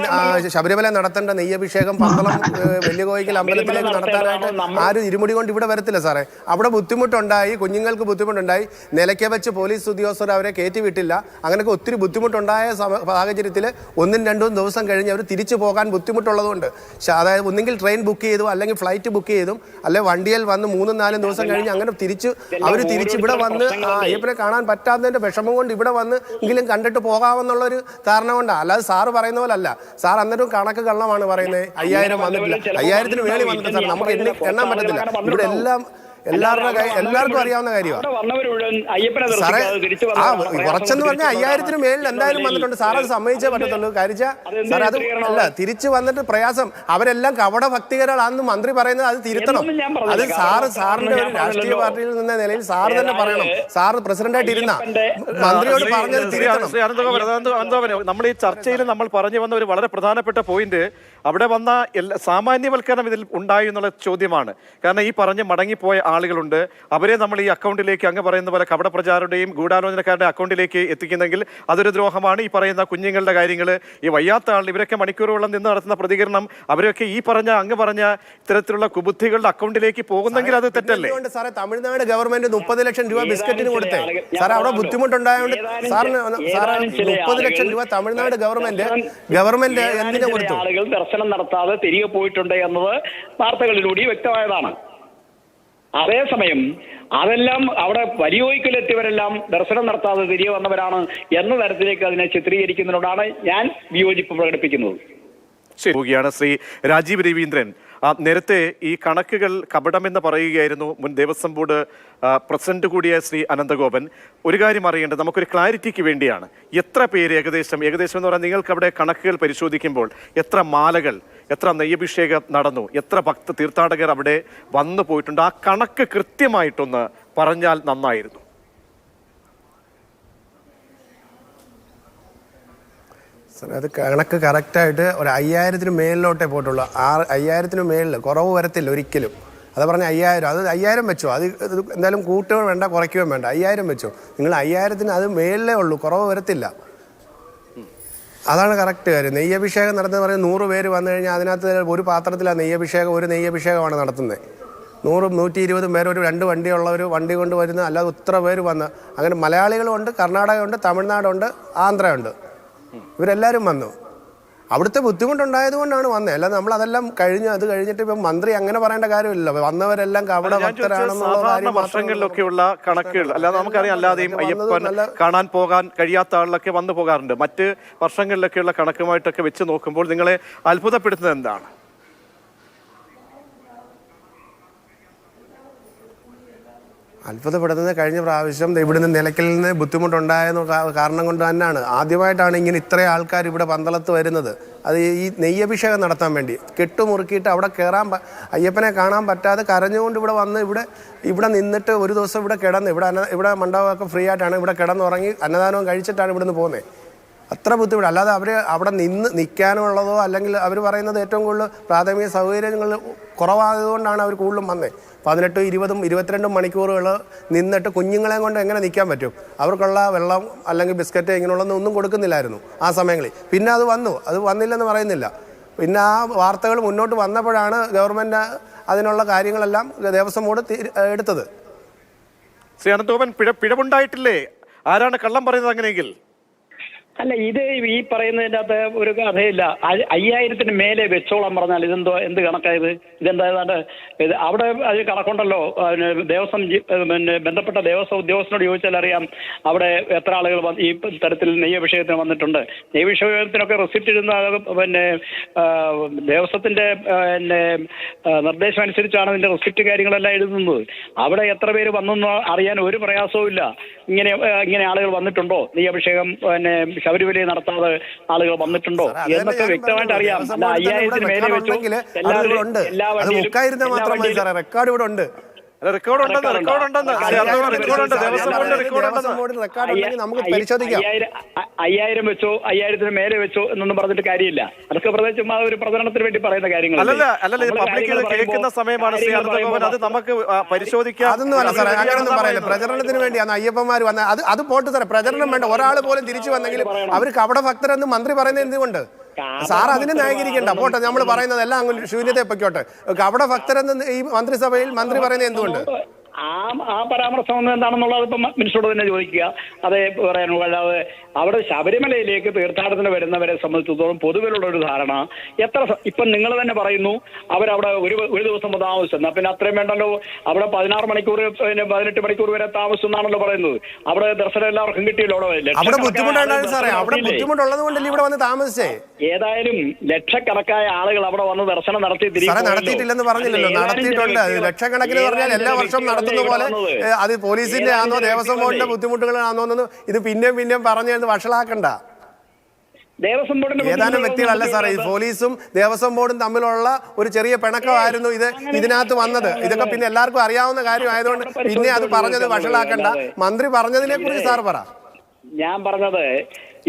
ശബരിമല നടത്തേണ്ട നെയ്യഭിഷേകം പന്തളം വെല്ലുകോയിക്കൽ അമ്പലത്തിലേക്ക് നടത്താനായിട്ട് ആരും ഇരുമുടി കൊണ്ട് ഇവിടെ വരത്തില്ല സാറേ. അവിടെ ബുദ്ധിമുട്ടുണ്ടായി, കുഞ്ഞുങ്ങൾക്ക് ബുദ്ധിമുട്ടുണ്ടായി, നിലയ്ക്ക് വെച്ച് പോലീസ് ഉദ്യോഗസ്ഥർ അവരെ കയറ്റിവിട്ടില്ല. അങ്ങനെയൊക്കെ ഒത്തിരി ബുദ്ധിമുട്ടുണ്ടായ സാഹചര്യത്തിൽ 1-2 ദിവസം കഴിഞ്ഞ് അവർ തിരിച്ചു പോകാൻ ബുദ്ധിമുട്ടുള്ളതുകൊണ്ട് അതായത് ഒന്നെങ്കിൽ ട്രെയിൻ ബുക്ക് ചെയ്തു, അല്ലെങ്കിൽ ഫ്ലൈറ്റ് ബുക്ക് ചെയ്തും, അല്ലെങ്കിൽ വണ്ടിയിൽ വന്ന് 3-4 ദിവസം കഴിഞ്ഞ് അങ്ങനെ അവർ തിരിച്ച് ഇവിടെ വന്ന് അയ്യപ്പനെ കാണാൻ പറ്റാത്തതിന്റെ വിഷമം കൊണ്ട് ഇവിടെ വന്ന് എങ്കിലും കണ്ടിട്ട് പോകാമെന്നുള്ളൊരു ധാരണ കൊണ്ടാണ്. അല്ലാതെ സാറ് പറയുന്ന പോലെ അല്ല. സാർ അന്നേരം കണക്ക് കള്ളമാണ് പറയുന്നത്. 5000 വന്നിട്ടില്ല, 5000-ന് മേളിൽ വന്നിട്ടില്ല സാർ. നമുക്ക് എണ്ണാൻ പറ്റത്തില്ല. ഇവിടെ എല്ലാവർക്കും അറിയാവുന്ന കാര്യമാണ് സാറേ. കുറച്ചെന്ന് പറഞ്ഞാൽ 5000-ന് മേളിൽ എന്തായാലും വന്നിട്ടുണ്ട്. സാർ അത് സമ്മതിച്ചേ പറ്റത്തുള്ളൂ. കാര്യം സാർ അത് അല്ല, തിരിച്ചു വന്നിട്ട് പ്രയാസം. അവരെല്ലാം കപട ഭക്തികരാണെന്ന് മന്ത്രി പറയുന്നത് അത് തിരുത്തണം. അത് സാറിന്റെ ഒരു രാഷ്ട്രീയ പാർട്ടിയിൽ നിന്ന നിലയിൽ സാർ തന്നെ പറയണം. സാർ പ്രസിഡന്റായിട്ട് ഇരുന്ന മന്ത്രിയോട് പറഞ്ഞത് തിരുത്തണം. നമ്മൾ ഈ ചർച്ചയിൽ നമ്മൾ പറഞ്ഞു വന്ന ഒരു വളരെ പ്രധാനപ്പെട്ട പോയിന്റ്, അവിടെ വന്ന സാമാന്യവൽക്കരണം ഇതിൽ ഉണ്ടായി എന്നുള്ള ചോദ്യമാണ്. കാരണം ഈ പറഞ്ഞ് മടങ്ങിപ്പോയ ആളുകളുണ്ട്, അവരെ നമ്മൾ ഈ അക്കൗണ്ടിലേക്ക് അങ്ങ് പറയുന്ന പോലെ കപടപ്രചാരുടെയും ഗൂഢാലോചനക്കാരുടെ അക്കൗണ്ടിലേക്ക് എത്തിക്കുന്നെങ്കിൽ അതൊരു ദ്രോഹമാണ്. ഈ പറയുന്ന കുഞ്ഞുങ്ങളുടെ കാര്യങ്ങൾ, ഈ വയ്യാത്ത ആൾ, ഇവരൊക്കെ മണിക്കൂറുകളോളം നിന്ന് നടത്തുന്ന പ്രതികരണം, അവരൊക്കെ ഈ അങ്ങ് പറഞ്ഞ ഇത്തരത്തിലുള്ള കുബുദ്ധികളുടെ അക്കൗണ്ടിലേക്ക് പോകുന്നെങ്കിൽ അത് തെറ്റല്ലേ? സാറേ തമിഴ്നാട് ഗവൺമെന്റ് 30 ലക്ഷം രൂപ ബിസ്ക്കറ്റിന് കൊടുത്തേ സാറേ. അവിടെ ബുദ്ധിമുട്ടുണ്ടായതുകൊണ്ട് സാറിന് 30 ലക്ഷം രൂപ തമിഴ്നാട് ഗവൺമെന്റ് എന്തിനു കൊടുത്തു? ആളുകൾ ദർശനം നടത്താതെ തിരികെ പോയിട്ടുണ്ട് എന്നത് വാർത്തകളിലൂടെ വ്യക്തമായതാണ്. അതേസമയം അതെല്ലാം അവിടെ വലിയോയിക്കലെത്തിയവരെല്ലാം ദർശനം നടത്താതെ തിരികെ വന്നവരാണ് എന്ന തരത്തിലേക്ക് അതിനെ ചിത്രീകരിക്കുന്നതിനോടാണ് ഞാൻ വിയോജിപ്പ് പ്രകടിപ്പിക്കുന്നത്. ശരിയാണ്. ശ്രീ രാജീവ് രവീന്ദ്രൻ, നേരത്തെ ഈ കണക്കുകൾ കപടമെന്ന് പറയുകയായിരുന്നു മുൻ ദേവസ്വം ബോർഡ് പ്രസിഡന്റ് കൂടിയ ശ്രീ അനന്തഗോപൻ. ഒരു കാര്യം അറിയേണ്ടത് നമുക്കൊരു ക്ലാരിറ്റിക്ക് വേണ്ടിയാണ്. എത്ര പേര് ഏകദേശം എന്ന് പറഞ്ഞാൽ നിങ്ങൾക്ക് അവിടെ കണക്കുകൾ പരിശോധിക്കുമ്പോൾ എത്ര മാലകൾ, എത്ര നെയ്യഭിഷേകം നടന്നു, എത്ര തീർത്ഥാടകർ അവിടെ വന്നു പോയിട്ടുണ്ട്, ആ കണക്ക് കൃത്യമായിട്ടൊന്ന് പറഞ്ഞാൽ നന്നായിരുന്നു. സാർ അത് കണക്ക് കറക്റ്റായിട്ട് ഒരു 5000 മേലിലോട്ടേ പോയിട്ടുള്ളൂ. 5000 മേലിൽ കുറവ് വരത്തില്ല ഒരിക്കലും. അത് പറഞ്ഞ 5000, അത് 5000 വെച്ചോ, അത് എന്തായാലും കൂട്ടുകയും വേണ്ട കുറയ്ക്കുകയും വേണ്ട, 5000 വെച്ചോ. നിങ്ങൾ 5000 അത് മേലിലേ ഉള്ളൂ, കുറവ് വരത്തില്ല. അതാണ് കറക്റ്റ് കാര്യം. നെയ്യഭിഷേകം നടത്തുന്നത് പറയുന്നത് 100 പേര് വന്നു കഴിഞ്ഞാൽ അതിനകത്ത് ഒരു പാത്രത്തിലാണ് ഒരു നെയ്യഭിഷേകമാണ് നടത്തുന്നത്. 100, 120 പേര് ഒരു 2 വണ്ടിയുള്ളവർ വണ്ടി കൊണ്ട് വരുന്ന, അല്ലാതെ ഇത്ര പേര് വന്ന്. അങ്ങനെ മലയാളികളുണ്ട്, കർണാടകമുണ്ട്, തമിഴ്നാടുണ്ട്, ആന്ധ്രയുണ്ട്, ഇവരെല്ലാവരും വന്നു. അവിടുത്തെ ബുദ്ധിമുട്ടുണ്ടായതുകൊണ്ടാണ് വന്നത്. അല്ലാതെ നമ്മൾ അതെല്ലാം അത് കഴിഞ്ഞിട്ട് ഇപ്പം മന്ത്രി അങ്ങനെ പറയേണ്ട കാര്യമില്ല. വന്നവരെല്ലാം അവിടെ സാധാരണ വർഷങ്ങളിലൊക്കെയുള്ള കണക്കുകൾ അല്ലാതെ നമുക്കറിയാം, അല്ലാതെയും അയ്യപ്പൻ കാണാൻ പോകാൻ കഴിയാത്ത ആളിലൊക്കെ വന്നു പോകാറുണ്ട്. മറ്റ് വർഷങ്ങളിലൊക്കെയുള്ള കണക്കുമായിട്ടൊക്കെ വെച്ച് നോക്കുമ്പോൾ നിങ്ങളെ അത്ഭുതപ്പെടുത്തുന്നത് എന്താണ്? അത്ഭുതപ്പെടുന്നത് കഴിഞ്ഞ പ്രാവശ്യം ഇവിടുന്ന് നിലയ്ക്കൽ നിന്ന് ബുദ്ധിമുട്ടുണ്ടായെന്ന കാരണം കൊണ്ട് തന്നെയാണ്. ആദ്യമായിട്ടാണ് ഇങ്ങനെ ഇത്രയും ആൾക്കാർ ഇവിടെ പന്തളത്ത് വരുന്നത്. അത് ഈ നെയ്യഭിഷേകം നടത്താൻ വേണ്ടി കെട്ടുമുറുക്കിയിട്ട് അവിടെ കയറാൻ, അയ്യപ്പനെ കാണാൻ പറ്റാതെ കരഞ്ഞുകൊണ്ട് ഇവിടെ വന്ന് ഇവിടെ നിന്നിട്ട് ഒരു ദിവസം ഇവിടെ കിടന്ന്, ഇവിടെ മണ്ഡപമൊക്കെ ഫ്രീ ആയിട്ടാണ് ഇവിടെ കിടന്നുറങ്ങി അന്നദാനവും കഴിച്ചിട്ടാണ് ഇവിടുന്ന് പോകുന്നത്. അത്ര ബുദ്ധിമുട്ട്. അല്ലാതെ അവർ അവിടെ നിൽക്കാനുള്ളതോ അല്ലെങ്കിൽ അവർ പറയുന്നത് ഏറ്റവും കൂടുതൽ പ്രാഥമിക സൗകര്യങ്ങൾ കുറവായതുകൊണ്ടാണ് അവർ കൂടുതലും വന്നത്. 18, 20, 22 മണിക്കൂറുകൾ നിന്നിട്ട് കുഞ്ഞുങ്ങളെ കൊണ്ട് എങ്ങനെ നിൽക്കാൻ പറ്റും? അവർക്കുള്ള വെള്ളം അല്ലെങ്കിൽ ബിസ്ക്കറ്റ് ഇങ്ങനെയുള്ളതൊന്നും കൊടുക്കുന്നില്ലായിരുന്നു ആ സമയങ്ങളിൽ. പിന്നെ അത് വന്നില്ലെന്ന് പറയുന്നില്ല. പിന്നെ ആ വാർത്തകൾ മുന്നോട്ട് വന്നപ്പോഴാണ് ഗവൺമെൻറ് അതിനുള്ള കാര്യങ്ങളെല്ലാം ദേവസ്വം ബോർഡ് എടുത്തത്. ശ്രീ അനന്തഗോപൻ, പിഴവുണ്ടായിട്ടില്ലേ? ആരാണ് കള്ളം പറയുന്നത് അങ്ങനെയെങ്കിൽ? അല്ല, ഇത് ഈ പറയുന്നതിൻ്റെ അകത്ത് ഒരു കഥയില്ല. 5000 മേലെ വെച്ചോളം പറഞ്ഞാൽ എന്ത് കണക്കായത്? ഇതെന്താ ഇത് അവിടെ അത് കണക്കുണ്ടല്ലോ. ദേവസ്വം ബന്ധപ്പെട്ട ദേവസ്വം ഉദ്യോഗസ്ഥനോട് ചോദിച്ചാൽ അറിയാം അവിടെ എത്ര ആളുകൾ ഈ തരത്തിൽ നെയ്യഭിഷേകത്തിന് വന്നിട്ടുണ്ട്. നെയ്യഭിഷേകത്തിനൊക്കെ റെസിപ്റ്റ് ഇടുന്ന ദേവസ്വത്തിന്റെ നിർദ്ദേശം അനുസരിച്ചാണ് അതിന്റെ റെസിപ്റ്റ് കാര്യങ്ങളെല്ലാം എഴുതുന്നത്. അവിടെ എത്ര പേര് വന്നെന്ന് അറിയാൻ ഒരു പ്രയാസവും ഇല്ല. ഇങ്ങനെ ആളുകൾ വന്നിട്ടുണ്ടോ, നെയ്യഭിഷേകം ശബരിമലയിൽ നടത്താതെ ആളുകൾ വന്നിട്ടുണ്ടോ എന്നൊക്കെ വ്യക്തമായിട്ട് അറിയാം. 5000 മേലെ വെച്ചു എല്ലാ റെക്കോർഡ് ഇവിടെ ഉണ്ട്. നമുക്ക് പരിശോധിക്കാം. 5000 വെച്ചോ 5000 മേലെ വെച്ചോ എന്നൊന്നും പറഞ്ഞിട്ട് കാര്യമില്ല. അതൊക്കെ പ്രത്യേകിച്ച് ഒരു പ്രചരണത്തിന് വേണ്ടി പറയുന്ന കാര്യങ്ങൾ. കേൾക്കുന്ന സമയമാണ് അത് നമുക്ക് പരിശോധിക്കാം. അതൊന്നും അല്ല സാറേ, അങ്ങനെയൊന്നും പറയില്ല. പ്രചരണത്തിന് വേണ്ടിയാണ് അയ്യപ്പന്മാർ വന്നത്. അത് പോട്ട് സാറേ, പ്രചരണം വേണ്ട. ഒരാൾ പോലും തിരിച്ചു വന്നെങ്കിലും അവർ കപട ഭക്തരെന്ന് മന്ത്രി പറയുന്നത് എന്തുകൊണ്ട്? സാർ അതിന് ന്യായീകരിക്കണ്ട. പോട്ടെ, നമ്മൾ പറയുന്നത് എല്ലാം അങ്ങ് ശൂന്യതയെ പൊയ്ക്കോട്ടെ. കപട ഭക്തരെന്ന് ഈ മന്ത്രിസഭയിൽ മന്ത്രി പറയുന്നത് എന്തുകൊണ്ട്? ആ പരാമർശം എന്താണെന്നുള്ളത് ഇപ്പം മനുഷ്യരോട് തന്നെ ചോദിക്കുക. അതേ പറയാനുള്ളൂ. അല്ലാതെ അവിടെ ശബരിമലയിലേക്ക് തീർത്ഥാടനത്തിന് വരുന്നവരെ സംബന്ധിച്ചിടത്തോളം പൊതുവിലുള്ള ഒരു ധാരണ ഇപ്പം നിങ്ങൾ തന്നെ പറയുന്നു അവരവിടെ ഒരു ദിവസം താമസിച്ചു. പിന്നെ അത്രയും വേണ്ടല്ലോ. അവിടെ 16 മണിക്കൂർ 18 മണിക്കൂർ വരെ താമസിച്ചു എന്നാണല്ലോ പറയുന്നത്. അവിടെ ദർശനം എല്ലാവർക്കും കിട്ടിയല്ലോ. അവിടെ ബുദ്ധിമുട്ടുണ്ടായിരുന്നു സാറേ. അവിടെ ബുദ്ധിമുട്ടുള്ളത് കൊണ്ടല്ലേ ഇവിടെ വന്ന് താമസിച്ചേ. ഏതായാലും ലക്ഷക്കണക്കായ ആളുകൾ അവിടെ വന്ന് ദർശനം നടത്തിയിട്ടില്ലെന്ന് പറഞ്ഞില്ലല്ലോ, നടത്തിയിട്ടുണ്ട്. ലക്ഷക്കണക്കിന് പറഞ്ഞാൽ എല്ലാ വർഷവും നടത്തുന്ന പോലെ അത് പോലീസിന്റെ ആണോ ദേവസ്വം ബോർഡിന്റെ ബുദ്ധിമുട്ടുകളാണോ എന്നൊന്നും ഇത് പിന്നെയും പറഞ്ഞു വഷളാക്കണ്ട. ഏതാനും വ്യക്തികളല്ല സാറേ, ഈ പോലീസും ദേവസ്വം ബോർഡും തമ്മിലുള്ള ഒരു ചെറിയ പിണക്കമായിരുന്നു ഇതിനകത്ത് വന്നത്. ഇതൊക്കെ പിന്നെ എല്ലാവർക്കും അറിയാവുന്ന കാര്യം ആയതുകൊണ്ട് പിന്നെ അത് പറഞ്ഞത് വഷളാക്കണ്ട. മന്ത്രി പറഞ്ഞതിനെ കുറിച്ച് സാർ പറ. ഞാൻ പറഞ്ഞത്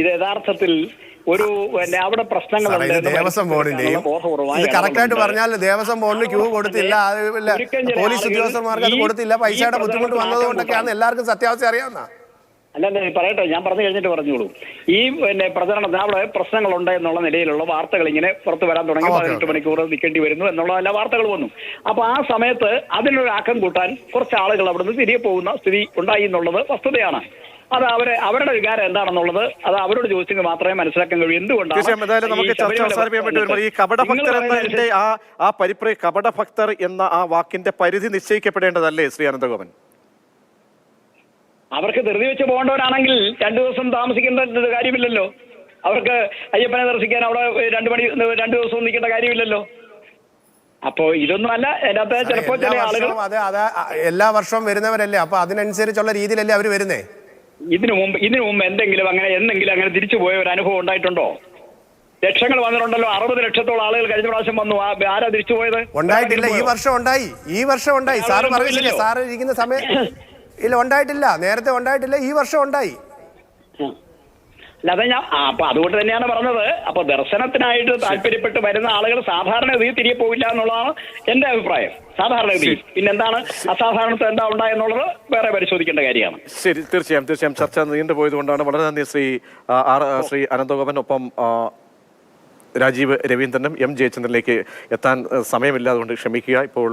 ഇത് യഥാർത്ഥത്തിൽ അവിടെ പ്രശ്നങ്ങളുണ്ട്. ദേവസ്വം ബോർഡിന്റെയും ഇത് കറക്റ്റായിട്ട് പറഞ്ഞാൽ ദേവസ്വം ബോർഡിന് ക്യൂ കൊടുത്തില്ല, പോലീസ് ഉദ്യോഗസ്ഥന്മാർക്ക് അത് കൊടുത്തില്ല. പൈസയുടെ ബുദ്ധിമുട്ട് വന്നതുകൊണ്ടൊക്കെയാണ് എല്ലാവർക്കും സത്യാവസ്ഥ അറിയാവുന്ന. അല്ല പറയട്ടെ, ഞാൻ പറഞ്ഞു കഴിഞ്ഞിട്ട് പറഞ്ഞോളൂ. ഈ പ്രചരണത്തിന് അവിടെ പ്രശ്നങ്ങളുണ്ട് എന്നുള്ള നിലയിലുള്ള വാർത്തകൾ ഇങ്ങനെ പുറത്തു വരാൻ തുടങ്ങി. 18 മണിക്കൂർ നിൽക്കേണ്ടി വരുന്നു എന്നുള്ള എല്ലാ വാർത്തകൾ വന്നു. അപ്പൊ ആ സമയത്ത് അതിനൊരു ആക്കം കൂട്ടാൻ കുറച്ച് ആളുകൾ അവിടുന്ന് തിരികെ പോകുന്ന സ്ഥിതി ഉണ്ടായി എന്നുള്ളത് വസ്തുതയാണ്. അത് അവരുടെ വികാരം എന്താണെന്നുള്ളത് അത് അവരോട് ചോദിച്ചെങ്കിൽ മാത്രമേ മനസ്സിലാക്കാൻ കഴിയൂ. എന്തുകൊണ്ടാണ് ഈ കപടഭക്തർ എന്ന ആ വാക്കിന്റെ പരിധി നിശ്ചയിക്കപ്പെടേണ്ടതല്ലേ ശ്രീ അനന്തഗോപൻ? അവർക്ക് ധൃതി വെച്ച് പോകേണ്ടവരാണെങ്കിൽ 2 ദിവസം താമസിക്കേണ്ട കാര്യമില്ലല്ലോ. അവർക്ക് അയ്യപ്പനെ ദർശിക്കാൻ അവിടെ 2 ദിവസവും നിൽക്കേണ്ട കാര്യമില്ലല്ലോ. അപ്പോ ഇതൊന്നും അല്ല അതിനകത്ത് ചിലപ്പോ ചില ആളുകൾ എല്ലാ വർഷവും വരുന്നവരല്ലേ, അപ്പൊ അതിനനുസരിച്ചുള്ള രീതിയിലല്ലേ അവര് വരുന്നേ. ഇതിനു മുമ്പ് എന്തെങ്കിലും അങ്ങനെ തിരിച്ചു പോയ ഒരു അനുഭവം ഉണ്ടായിട്ടുണ്ടോ? ലക്ഷങ്ങൾ വന്നിട്ടുണ്ടല്ലോ, 60 ലക്ഷത്തോളം ആളുകൾ കഴിഞ്ഞ പ്രാവശ്യം വന്നു. ആരാ തിരിച്ചു പോയത്? ഉണ്ടായിട്ടില്ല. ഈ വർഷം ഉണ്ടായി. സാറ് പറഞ്ഞില്ലേ, സാറ് ഇരിക്കുന്ന സമയം ഇല്ല, ഉണ്ടായിട്ടില്ല. നേരത്തെ ഉണ്ടായിട്ടില്ല, ഈ വർഷം ഉണ്ടായി. അല്ലാതെ അപ്പൊ അതുകൊണ്ട് തന്നെയാണ് പറഞ്ഞത്. അപ്പൊ ദർശനത്തിനായിട്ട് താല്പര്യപ്പെട്ട് വരുന്ന ആളുകൾ സാധാരണഗതിയിൽ തിരികെ പോയില്ല എന്നുള്ളതാണ് എന്റെ അഭിപ്രായം. സാധാരണഗതിയിൽ പിന്നെന്താണ് അസാധാരണത്വം എന്താ ഉണ്ടായെന്നുള്ളത് വേറെ പരിശോധിക്കേണ്ട കാര്യമാണ്. ശരി, തീർച്ചയായും ചർച്ച നീണ്ടുപോയത് കൊണ്ടാണ്. വളരെ നന്ദി ശ്രീ അനന്തഗോപൻ. ഒപ്പം രാജീവ് രവീന്ദ്രനും എം ജയചന്ദ്രനിലേക്ക് എത്താൻ സമയമില്ലാതുകൊണ്ട് ക്ഷമിക്കുക. ഇപ്പോൾ